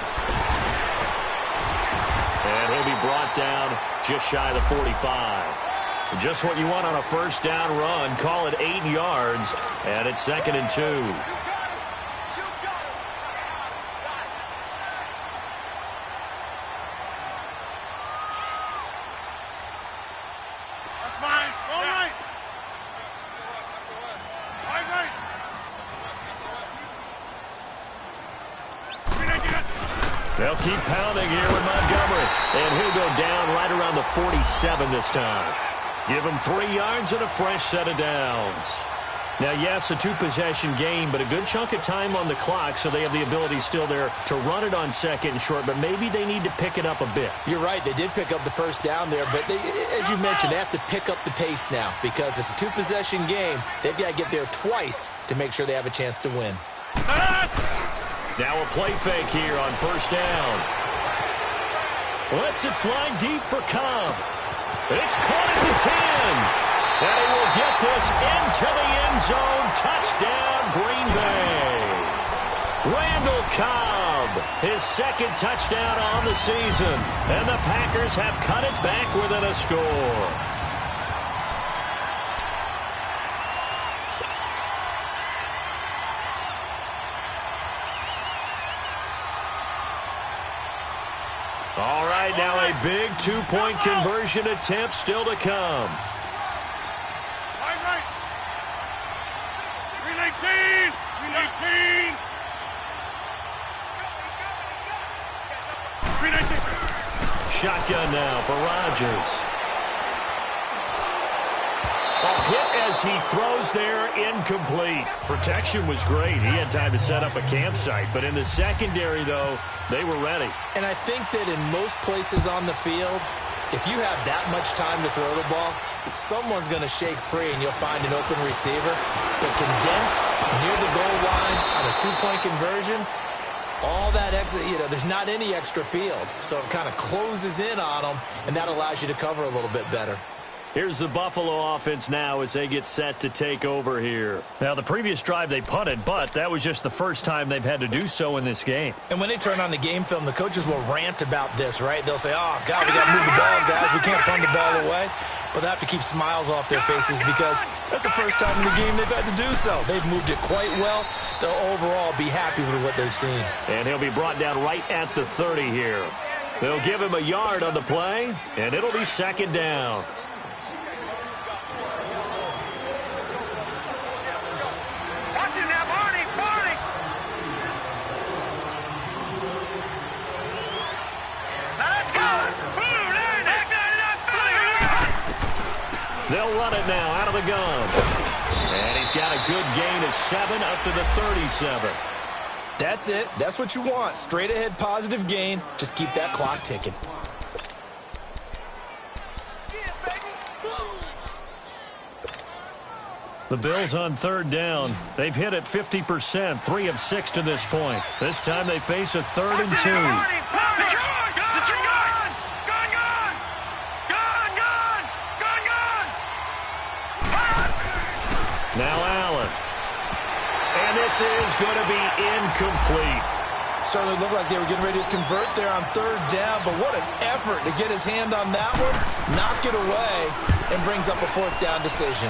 And he'll be brought down just shy of the 45. Just what you want on a 1st down run. Call it 8 yards, and it's 2nd and 2. That's fine. All right. They'll keep pounding here with Montgomery. And he'll go down right around the 47 this time. Give him 3 yards and a fresh set of downs. Now, yes, a two-possession game, but a good chunk of time on the clock, so they have the ability still there to run it on second and short, but maybe they need to pick it up a bit. You're right. They did pick up the first down there, but as you mentioned, they have to pick up the pace now because it's a two-possession game. They've got to get there twice to make sure they have a chance to win. Now a play fake here on first down. Lets it fly deep for Cobb. It's caught at the 10. And he will get this into the end zone. Touchdown, Green Bay. Randall Cobb, his second touchdown on the season. And the Packers have cut it back within a score. All right, now a big two-point conversion attempt still to come. 319. Shotgun now for Rodgers. A hit as he throws there, incomplete. Protection was great. He had time to set up a campsite. But in the secondary, though, they were ready. And I think that in most places on the field, if you have that much time to throw the ball, someone's going to shake free and you'll find an open receiver. But condensed near the goal line on a two-point conversion, all that extra, there's not any extra field. So it kind of closes in on them, and that allows you to cover a little bit better. Here's the Buffalo offense now as they get set to take over here. Now, the previous drive they punted, but that was just the first time they've had to do so in this game. And when they turn on the game film, the coaches will rant about this, right? They'll say, oh, God, we got to move the ball, guys. We can't punt the ball away. But they have to keep smiles off their faces because that's the first time in the game they've had to do so. They've moved it quite well. They'll overall be happy with what they've seen. And he'll be brought down right at the 30 here. They'll give him a yard on the play, and it'll be second down. They'll run it now out of the gun. And he's got a good gain of 7 up to the 37. That's it. That's what you want. Straight ahead positive gain. Just keep that clock ticking. The Bills on third down. They've hit it 50%, 3 of 6 to this point. This time they face a 3rd and 2. Now Allen. And this is going to be incomplete. Certainly looked like they were getting ready to convert there on third down, but what an effort to get his hand on that one, knock it away, and brings up a 4th down decision.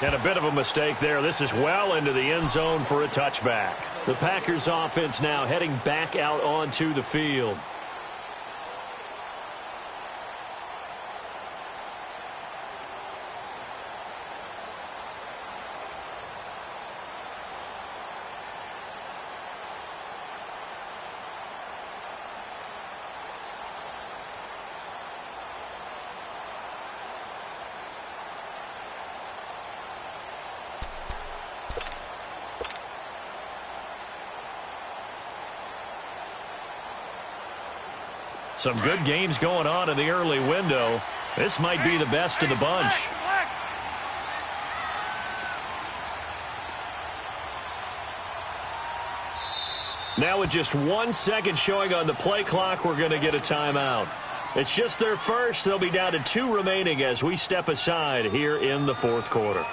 And a bit of a mistake there. This is well into the end zone for a touchback. The Packers offense now heading back out onto the field. Some good games going on in the early window. This might be the best of the bunch. Now with just 1 second showing on the play clock, we're going to get a timeout. It's just their first. They'll be down to 2 remaining as we step aside here in the 4th quarter.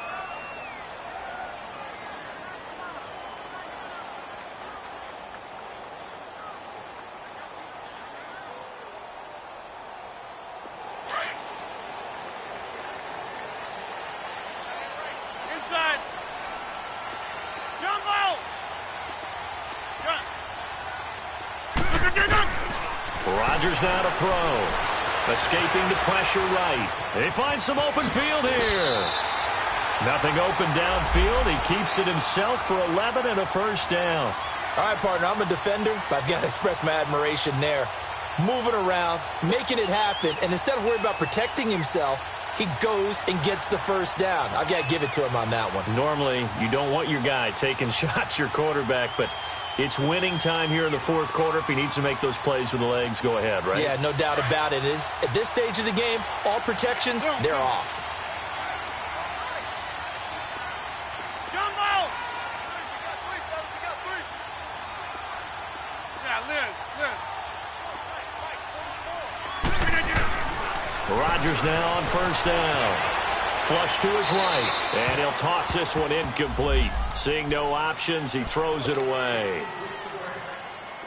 Rodgers now to throw. Escaping the pressure right. They find some open field here. Nothing open downfield. He keeps it himself for 11 and a first down. All right, partner, I'm a defender, but I've got to express my admiration there. Moving around, making it happen, and instead of worrying about protecting himself, he goes and gets the first down. I've got to give it to him on that one. Normally, you don't want your guy taking shots, your quarterback, but it's winning time here in the fourth quarter. If he needs to make those plays with the legs, go ahead, right? Yeah, no doubt about it. At this stage of the game, all protections, they're off. Rodgers now on first down. Flush to his right, and he'll toss this one incomplete. Seeing no options, he throws it away.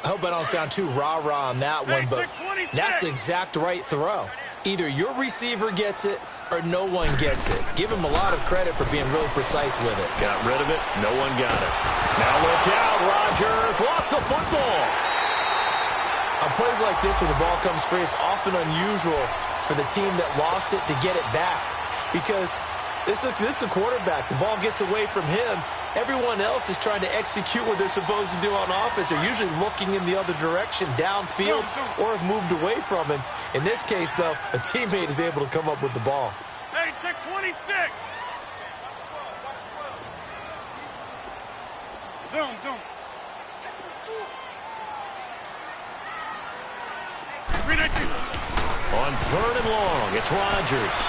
I hope I don't sound too rah-rah on that one, but that's the exact right throw. Either your receiver gets it or no one gets it. Give him a lot of credit for being really precise with it. Got rid of it. No one got it. Now look out, Rodgers lost the football. On plays like this, when the ball comes free, it's often unusual for the team that lost it to get it back, because this is a quarterback. The ball gets away from him. Everyone else is trying to execute what they're supposed to do on offense. They're usually looking in the other direction, downfield, or have moved away from him. In this case, though, a teammate is able to come up with the ball. Hey, check 26. Zoom. On third and long, it's Rodgers.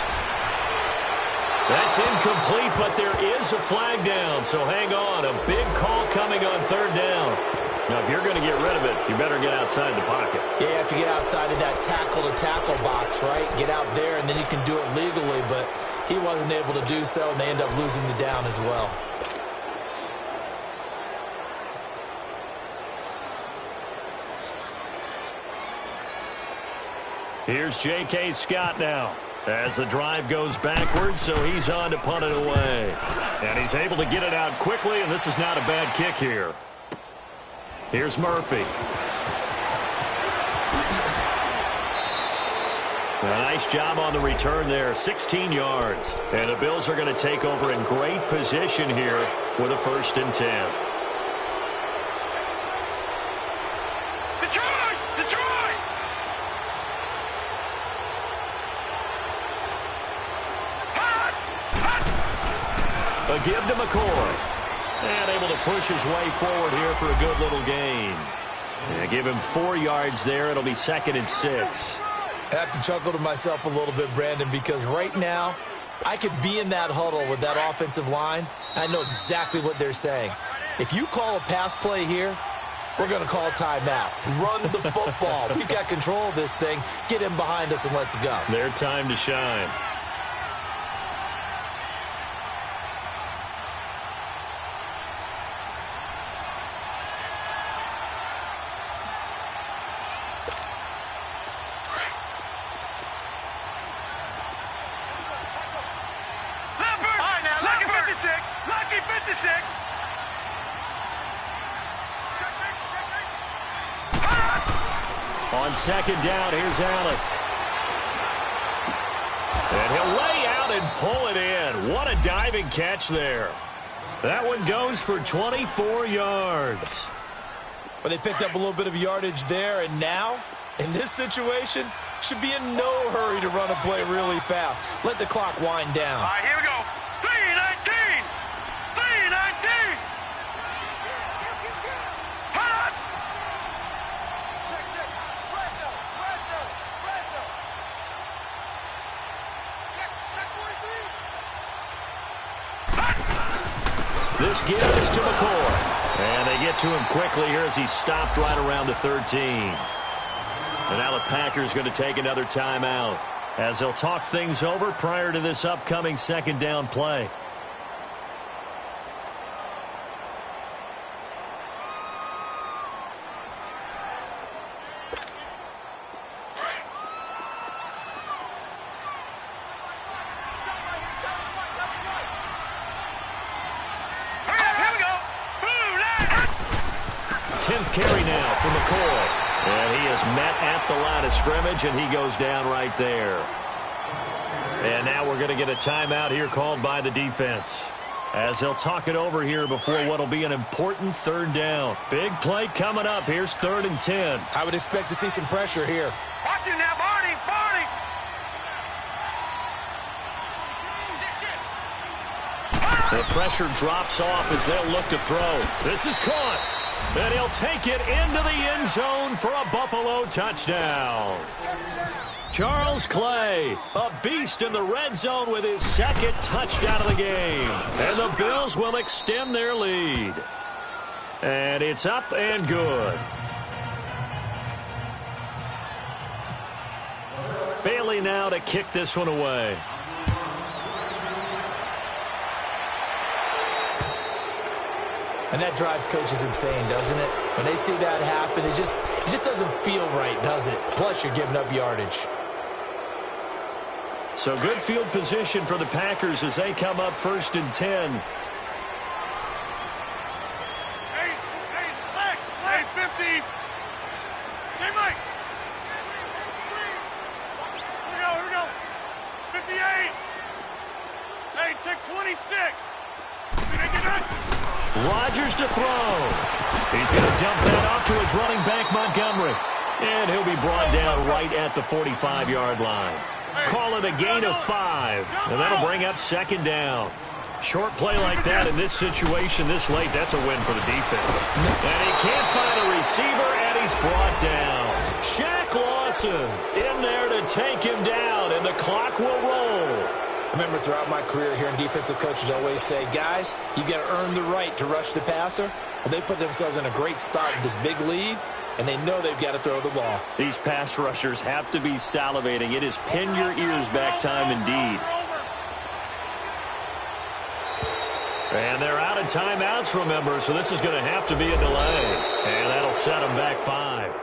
That's incomplete, but there is a flag down, so hang on. A big call coming on third down. Now, if you're going to get rid of it, you better get outside the pocket. Yeah, you have to get outside of that tackle-to-tackle box, right? Get out there, and then you can do it legally, but he wasn't able to do so, and they end up losing the down as well. Here's J.K. Scott now as the drive goes backwards, so he's on to punt it away. And he's able to get it out quickly, and this is not a bad kick here. Here's Murphy. A nice job on the return there, 16 yards. And the Bills are going to take over in great position here with a 1st and 10. A give to McCoy. And able to push his way forward here for a good little gain. And give him 4 yards there. It'll be 2nd and 6. I have to chuckle to myself a little bit, Brandon, because right now I could be in that huddle with that offensive line. I know exactly what they're saying. If you call a pass play here, we're going to call timeout. Run the football. We've got control of this thing. Get him behind us and let's go. Their time to shine. Lucky 56. On 2nd down, here's Allen. And he'll lay out and pull it in. What a diving catch there. That one goes for 24 yards. Well, they picked up a little bit of yardage there, and now, in this situation, should be in no hurry to run a play really fast. Let the clock wind down. All right, here we go. 3:19. 3:19. Hot. Check. Fresno. Check 43. This give is to McCoy. And they get to him quickly here as he stopped right around the 13. And now the Packers going to take another timeout as they'll talk things over prior to this upcoming 2nd down play. Carry now for McCoy. And he is met at the line of scrimmage, and he goes down right there. And now we're going to get a timeout here called by the defense as they'll talk it over here before what will be an important 3rd down. Big play coming up. Here's 3rd and 10. I would expect to see some pressure here. Watch him now, Barney. The pressure drops off as they'll look to throw. This is caught. And he'll take it into the end zone for a Buffalo touchdown. Charles Clay, a beast in the red zone with his second touchdown of the game. And the Bills will extend their lead. And it's up and good. Bailey now to kick this one away. And that drives coaches insane, doesn't it? When they see that happen, it just doesn't feel right, does it? Plus, you're giving up yardage. So good field position for the Packers as they come up 1st and 10. Hey, 50. Hey, Mike. Here we go. 58. Hey, check 26. Did I get that? Rodgers to throw. He's going to dump that off to his running back, Montgomery. And he'll be brought down right at the 45-yard line. Call it a gain of 5. And that'll bring up 2nd down. Short play like that in this situation this late, that's a win for the defense. And he can't find a receiver, and he's brought down. Shaq Lawson in there to take him down, and the clock will roll. I remember throughout my career hearing defensive coaches always say, guys, you got to earn the right to rush the passer. Well, they put themselves in a great spot with this big lead, and they know they've got to throw the ball. These pass rushers have to be salivating. It is pin your ears back time indeed. And they're out of timeouts, remember, so this is going to have to be a delay. And that'll set them back 5.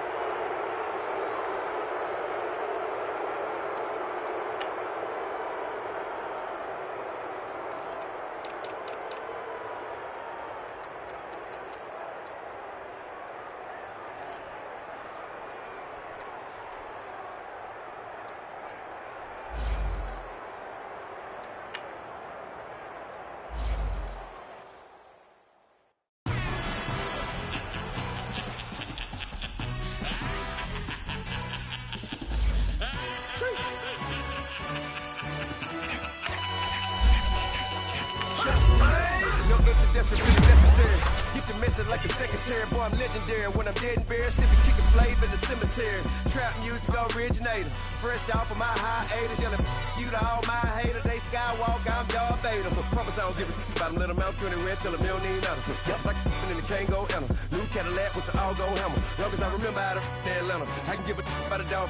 Like a secretary, boy, I'm legendary. When I'm dead and buried, still be kicking flavor in the cemetery. Trap music originator, fresh off of my hiatus. Yelling you to all my haters. They skywalk, I'm Darth Vader. Promise I don't give a about them. Let them out 20 red till them don't need nothing. Yep, like and the can't go enter. New Cadillac with some all-go hammer. Long as I remember how to Atlanta, I can give a about a dog.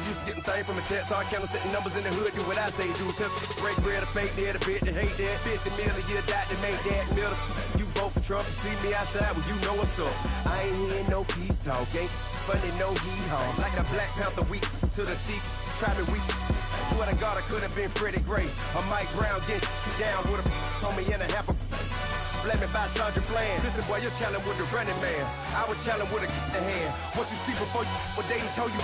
Used to getting things from a text, so I count setting numbers in the hood. Do what I say, do. Break bread, a fake dead, a bit to hate that. 50 million, you die to make that middle. You vote for Trump, you see me outside, well, you know what's up. I ain't hearing no peace talk, ain't funny, no hee-haw. Like the Black Panther weak to the teeth, try me weak. Swear to God, I could have been Freddie Gray. Or Mike Brown getting down with a on me and a half a blame me by Sandra Bland. Listen, boy, you're challenging with the running man. I was challenging with a hand. What you see before you, what they done told you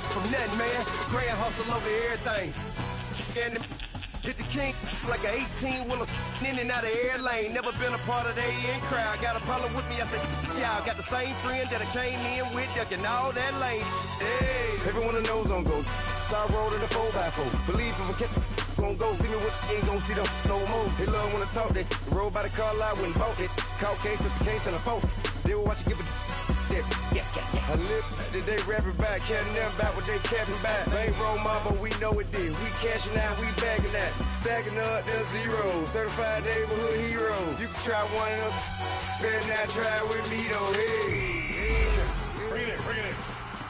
from nothing, man. Grand hustle over everything. And hit the king like an 18-wheeler in and out of air lane. Never been a part of the in crowd. Got a problem with me, I said, y'all got the same friend that I came in with, ducking all that lane. Hey, everyone knows on go. I rolled in a 4x4. Believe if a kid gon' go see me with ain't gon' see them no more. They love when I talk that. Roll by the car lot when bought it. Call case at the case and a phone. They will watch you give a that. I live today rapping back, can't never back what they capping back. Ain't roll my, but we know it did. We cashing out, we bagging that. Stacking up the zero. Certified neighborhood hero. You can try one of those. Better not try with me though. Hey. Bring it in.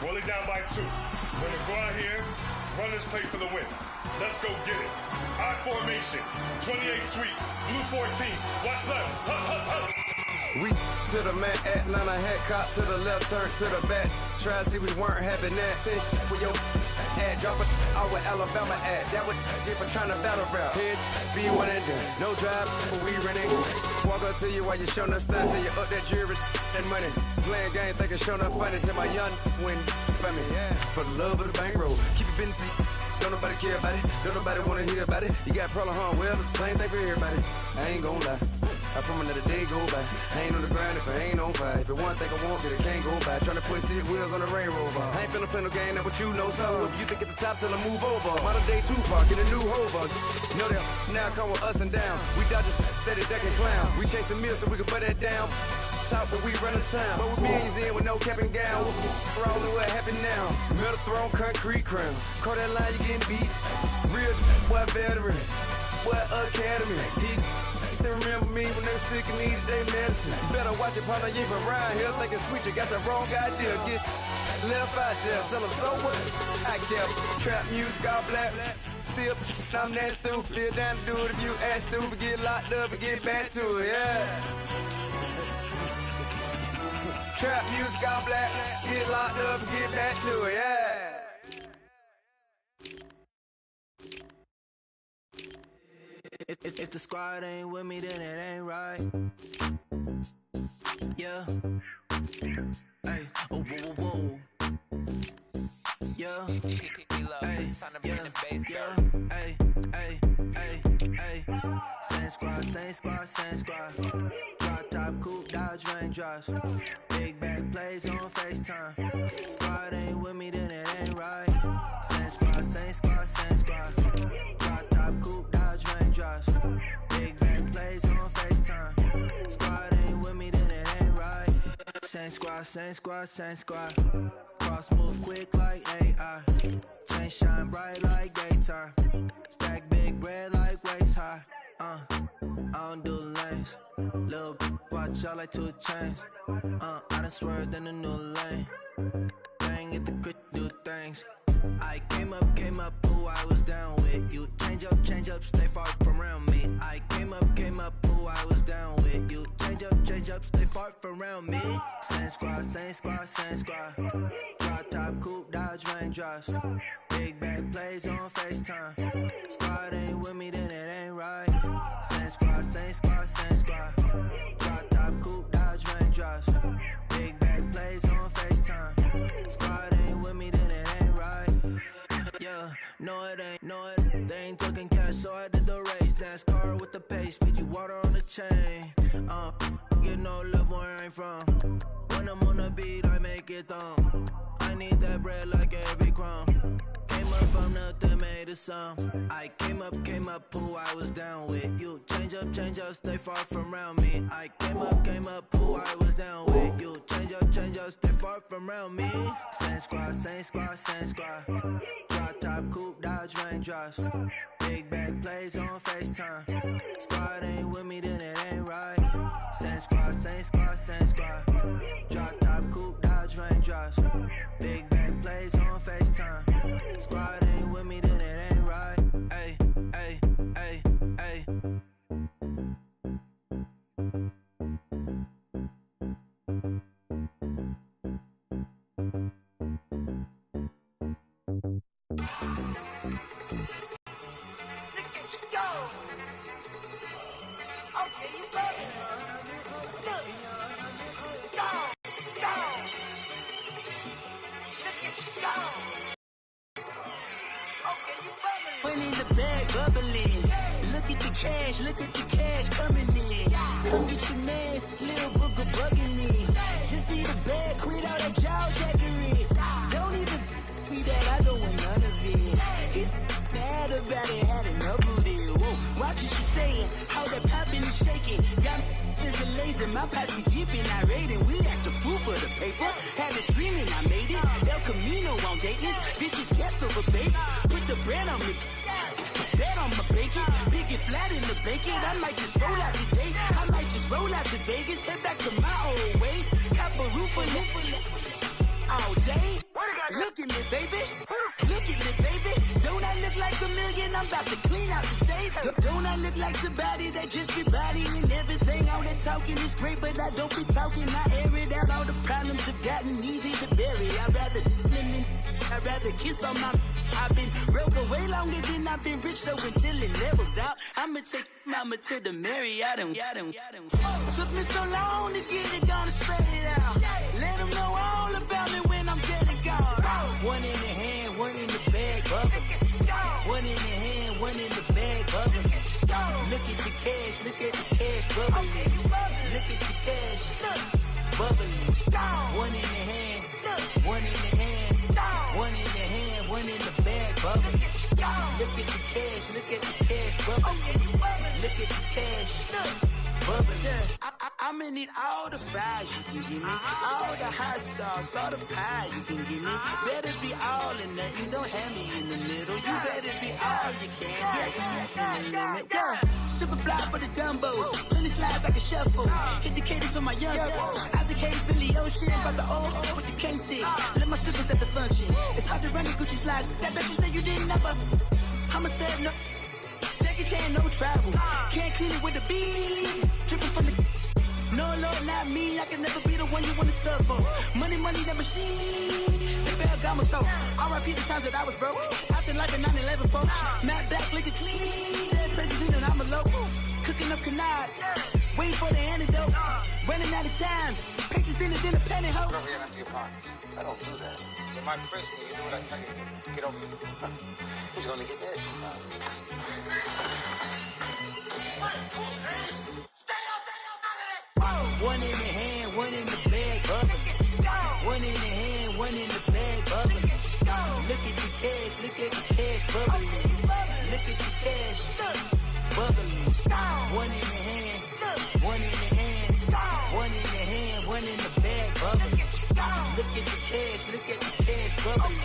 Roll it down by 2. We're gonna go out here, run this play for the win. Let's go get it. Odd formation, 28 sweeps, blue 14. Watch left. Hup. We to the man, Atlanta hat caught to the left, turn to the back. Try to see we weren't having that. Send with your ad, drop it out with Alabama ad. That would get for trying to battle rap. Head, be one and done. No drive, but we running. Walk up to you while you showing us stunts till you up that jewelry and money. Playing game, thinking showing up funny till my young win for me. Yeah. For the love of the bankroll, keep it busy. Don't nobody care about it. Don't nobody wanna hear about it. You got problem, huh? Well, it's the same thing for everybody. I ain't gonna lie. I promise that a day go by. I ain't on the grind if I ain't on fire. If it one thing I want, then it can't go by. Tryna put 6 wheels on the Range Rover. I ain't finna play no game, that what you know. So if you think at the top, till I move over. Modern day Tupac in a new Hova. Know that now come with us and down. We dodging steady ducking clown. We chasing meals so we can put that down. Top when we run the town, but with millions in with no cap and gown. We're all what happened now. Metal throne, concrete crown. Call that line, you getting beat. Real boy veteran, boy academy. He still remember me when they were sick and needed their medicine. Better watch it, partner, you ain't from around here thinking sweet. You got the wrong idea. Get left out there. Tell them so what? I kept trap music all black. Still, I'm that stupid. Still down to do it if you ask stupid. Get locked up and get back to it, yeah. Trap music all black, get locked up and get back to it, yeah. If the squad ain't with me, then it ain't right. Yeah. Hey, oh, whoa, whoa, whoa. Yeah. Hey, yeah. Hey, hey, hey, hey. Same squad, same squad, same squad. Drop top, coupe, Dodge raindrops. Big back plays on FaceTime. Squad ain't with me, then it ain't right. Same squad, same squad, same squad. Drop top, coupe, Dodge raindrops. Big back plays on FaceTime. Squad ain't with me, then it ain't right. Same squad, same squad, same squad. Cross move quick like AI. Chain shine bright like daytime. Stack big bread like waist high. I don't do lanes. Little watch out like 2 chains. I done swerved in a new lane. Bang at the grit, do things. I came up, who I was down with. You change up, stay far from around me. I came up, who I was down with. You change up, stay far from around me. Same squad, same squad, same squad. Drop top, coupe, Dodge raindrops. Big back plays on FaceTime. Squad ain't with me, then it ain't right. Same squad, same squad, same squad. Drop top, coupe, Dodge raindrops. Big back plays on FaceTime. Squad ain't with me, then it ain't right. Yeah, no it ain't, no it. They ain't talking cash, so I did the race. NASCAR with the pace, feed you water on the chain. Get no love where I ain't from. When I'm on the beat, I make it thumb. I need that bread like every crumb. Came up from nothing, made a sum. I came up, who I was down with. You change up, stay far from around me. I came up, who I was down with. You change up, stay far from around me. Same squad, same squad, same squad. Drop top, coupe, Dodge raindrops. Big back plays on FaceTime. Squad ain't with me, then it ain't right. Same squad, same squad, same squad. Drop top, coupe, Dodge raindrops. Big back plays on FaceTime. Squad ain't with me, then it ain't right. Ay, ay, ay, ay. Look at you go. Okay, you better. Look. Go. Go. Look at you go. Okay, you better. Put in the bag, bubbling. Look at the cash coming in. Come get your man, Slim Booker bugging me. Just see the bag, quit all that jaw jackery. Don't even be that, I don't want none of it. He's mad about it, had enough of it. Whoa, watch what you saying, how that poppin' and shaking. Y'all is a lazy, my posse deep and I raiding. We act a fool for the paper, had a dream and I made it. El Camino on Dayton's, bitches guess over bait. Put the bread on me. Bet on my bacon, big and flat in the bacon. I might just roll out today. I might just roll out to Vegas, head back to my old ways. Cop a roof for all day. Look at me, baby. Look at me, baby. Don't I look like a million? I'm about to clean out the safe. Don't I look like somebody that just be bodying everything? All that talking is great, but I don't be talking. I air it out. All the problems have gotten easy to bury. I'd rather kiss on my. I've been broke way longer than I've been rich, so until it levels out, I'ma take mama to the Marriott and took me so long to get it, gonna spread it out. Let them know all about me when I'm dead and gone. One in the hand, one in the bag, bubba. One in the hand, one in the bag, bubba. Look at the cash, look at the cash bubbling. Look at the cash, bubbling. One in the hand, one in the hand, one in the hand, one in the bag bubbling. Look at the cash, look at the cash bubbling. Look at the cash, bubbling. I'm gonna need all the fries you can give me, all the hot sauce, all the pie you can give me. Better be all or nothing, don't have me in the middle. You better be all you can, yeah, in the limit. Yeah. Super fly for the dumbos, plenty slides like a shuffle. Hit the cadence on my young Isaac Hayes, Billy Ocean, but the old with the cane stick. Let my slippers at the function. It's hard to run the Gucci slides. That bet you say you didn't know. I'm a step no. Jackie Chan, no travel. Can't clean it with the beat. Dripping from the. No, Lord, not me. I can never be the one you want to stuff for. Money, the machine. They fell down my stove. R.I.P. the times that I was broke. Acting like a 9/11 folks. Matte back, liquor clean. Dead places in and I'm a local. Cooking up canard. Waiting for the antidote. Running out of time. Patience in a penny hoe. Bro, we empty your pockets. I don't do that. You might press me. You do what I tell you to do. Get over here. Who's gonna get nasty? One in the hand, one in the bag, bubbling. One in the hand, one in the bag, bubbling. Look at the cash, look at the cash, bubbling. Look at the cash, bubbling. One in the hand, one in the hand, one in the hand, one in the bag, bubbling. Look at the cash, look at the cash, bubbling.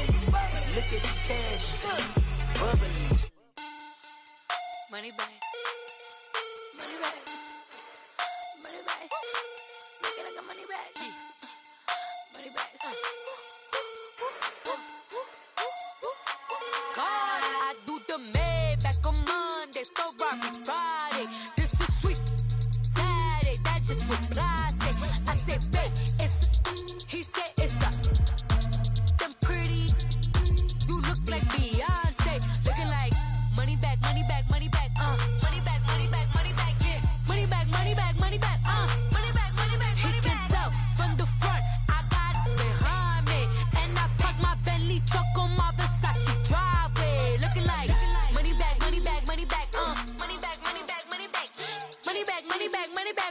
Look at the cash, bubbling. Money back. Money back. Money back. Make it like a money back. Money back. God, I do the Maybach on Monday, Ferrari Friday. This is sweet Saturday, that's just with plastic. I say, babe, it's, he said it's a, them pretty, you look like Beyonce, looking like money back, money back, money back, money back, money back, money back, yeah, money back, money back, money back, money back, money back, he can tell from the front, I got it behind me, and I park my Bentley truck on my Versace driveway, looking like money back, money back, money back, money back, money back, money back, money back, money back, money back,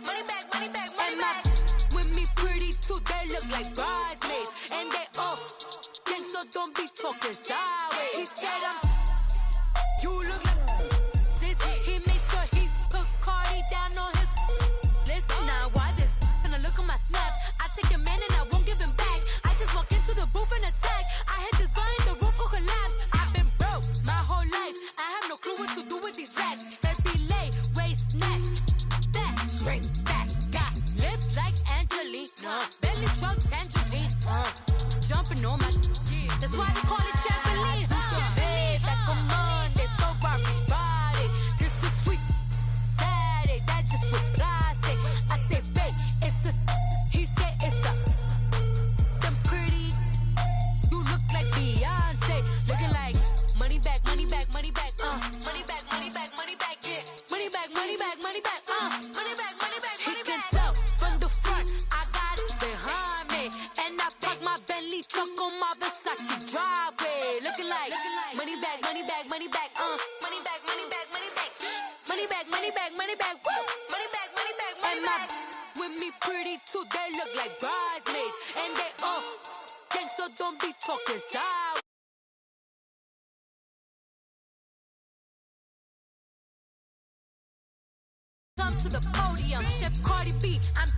money back, money back, money back, with me pretty too, they look like bridesmaids, and they all gang, so don't be talking sideways. He said you look like this. He made sure he put Cardi down on his list. Now why this? Gonna look at my snaps. I take your man and I won't give him back. I just walk into the booth and attack. I hit this guy in the roof will collapse. I've been broke my whole life. I have no clue what to do with these racks. Baby lay, waist snatch, back, shrink back. Got lips like Angelina, belly truck tangerine. Jumping on my, that's why they call it trampoline. Babe, back on Monday, Ferrari Friday. This is sweet Saturday, that's just with plastic. I say, babe, it's a, he said it's a, them pretty, you look like Beyonce, looking like money back, money back, money back, money back, money back, money back, yeah, money back, money back, money back, money back, money back, money back. He can tell from the front, I got it behind me, and I park my Bentley truck on my Versace driveway, looking like money back, money back, money back, money back, money back, money back, money back, money back, money back, woo, money back, money back, money back. With me pretty too, they look like bridesmaids, and they all gang, so don't be talking sideways. Come to the podium, Chef Cardi B, I'm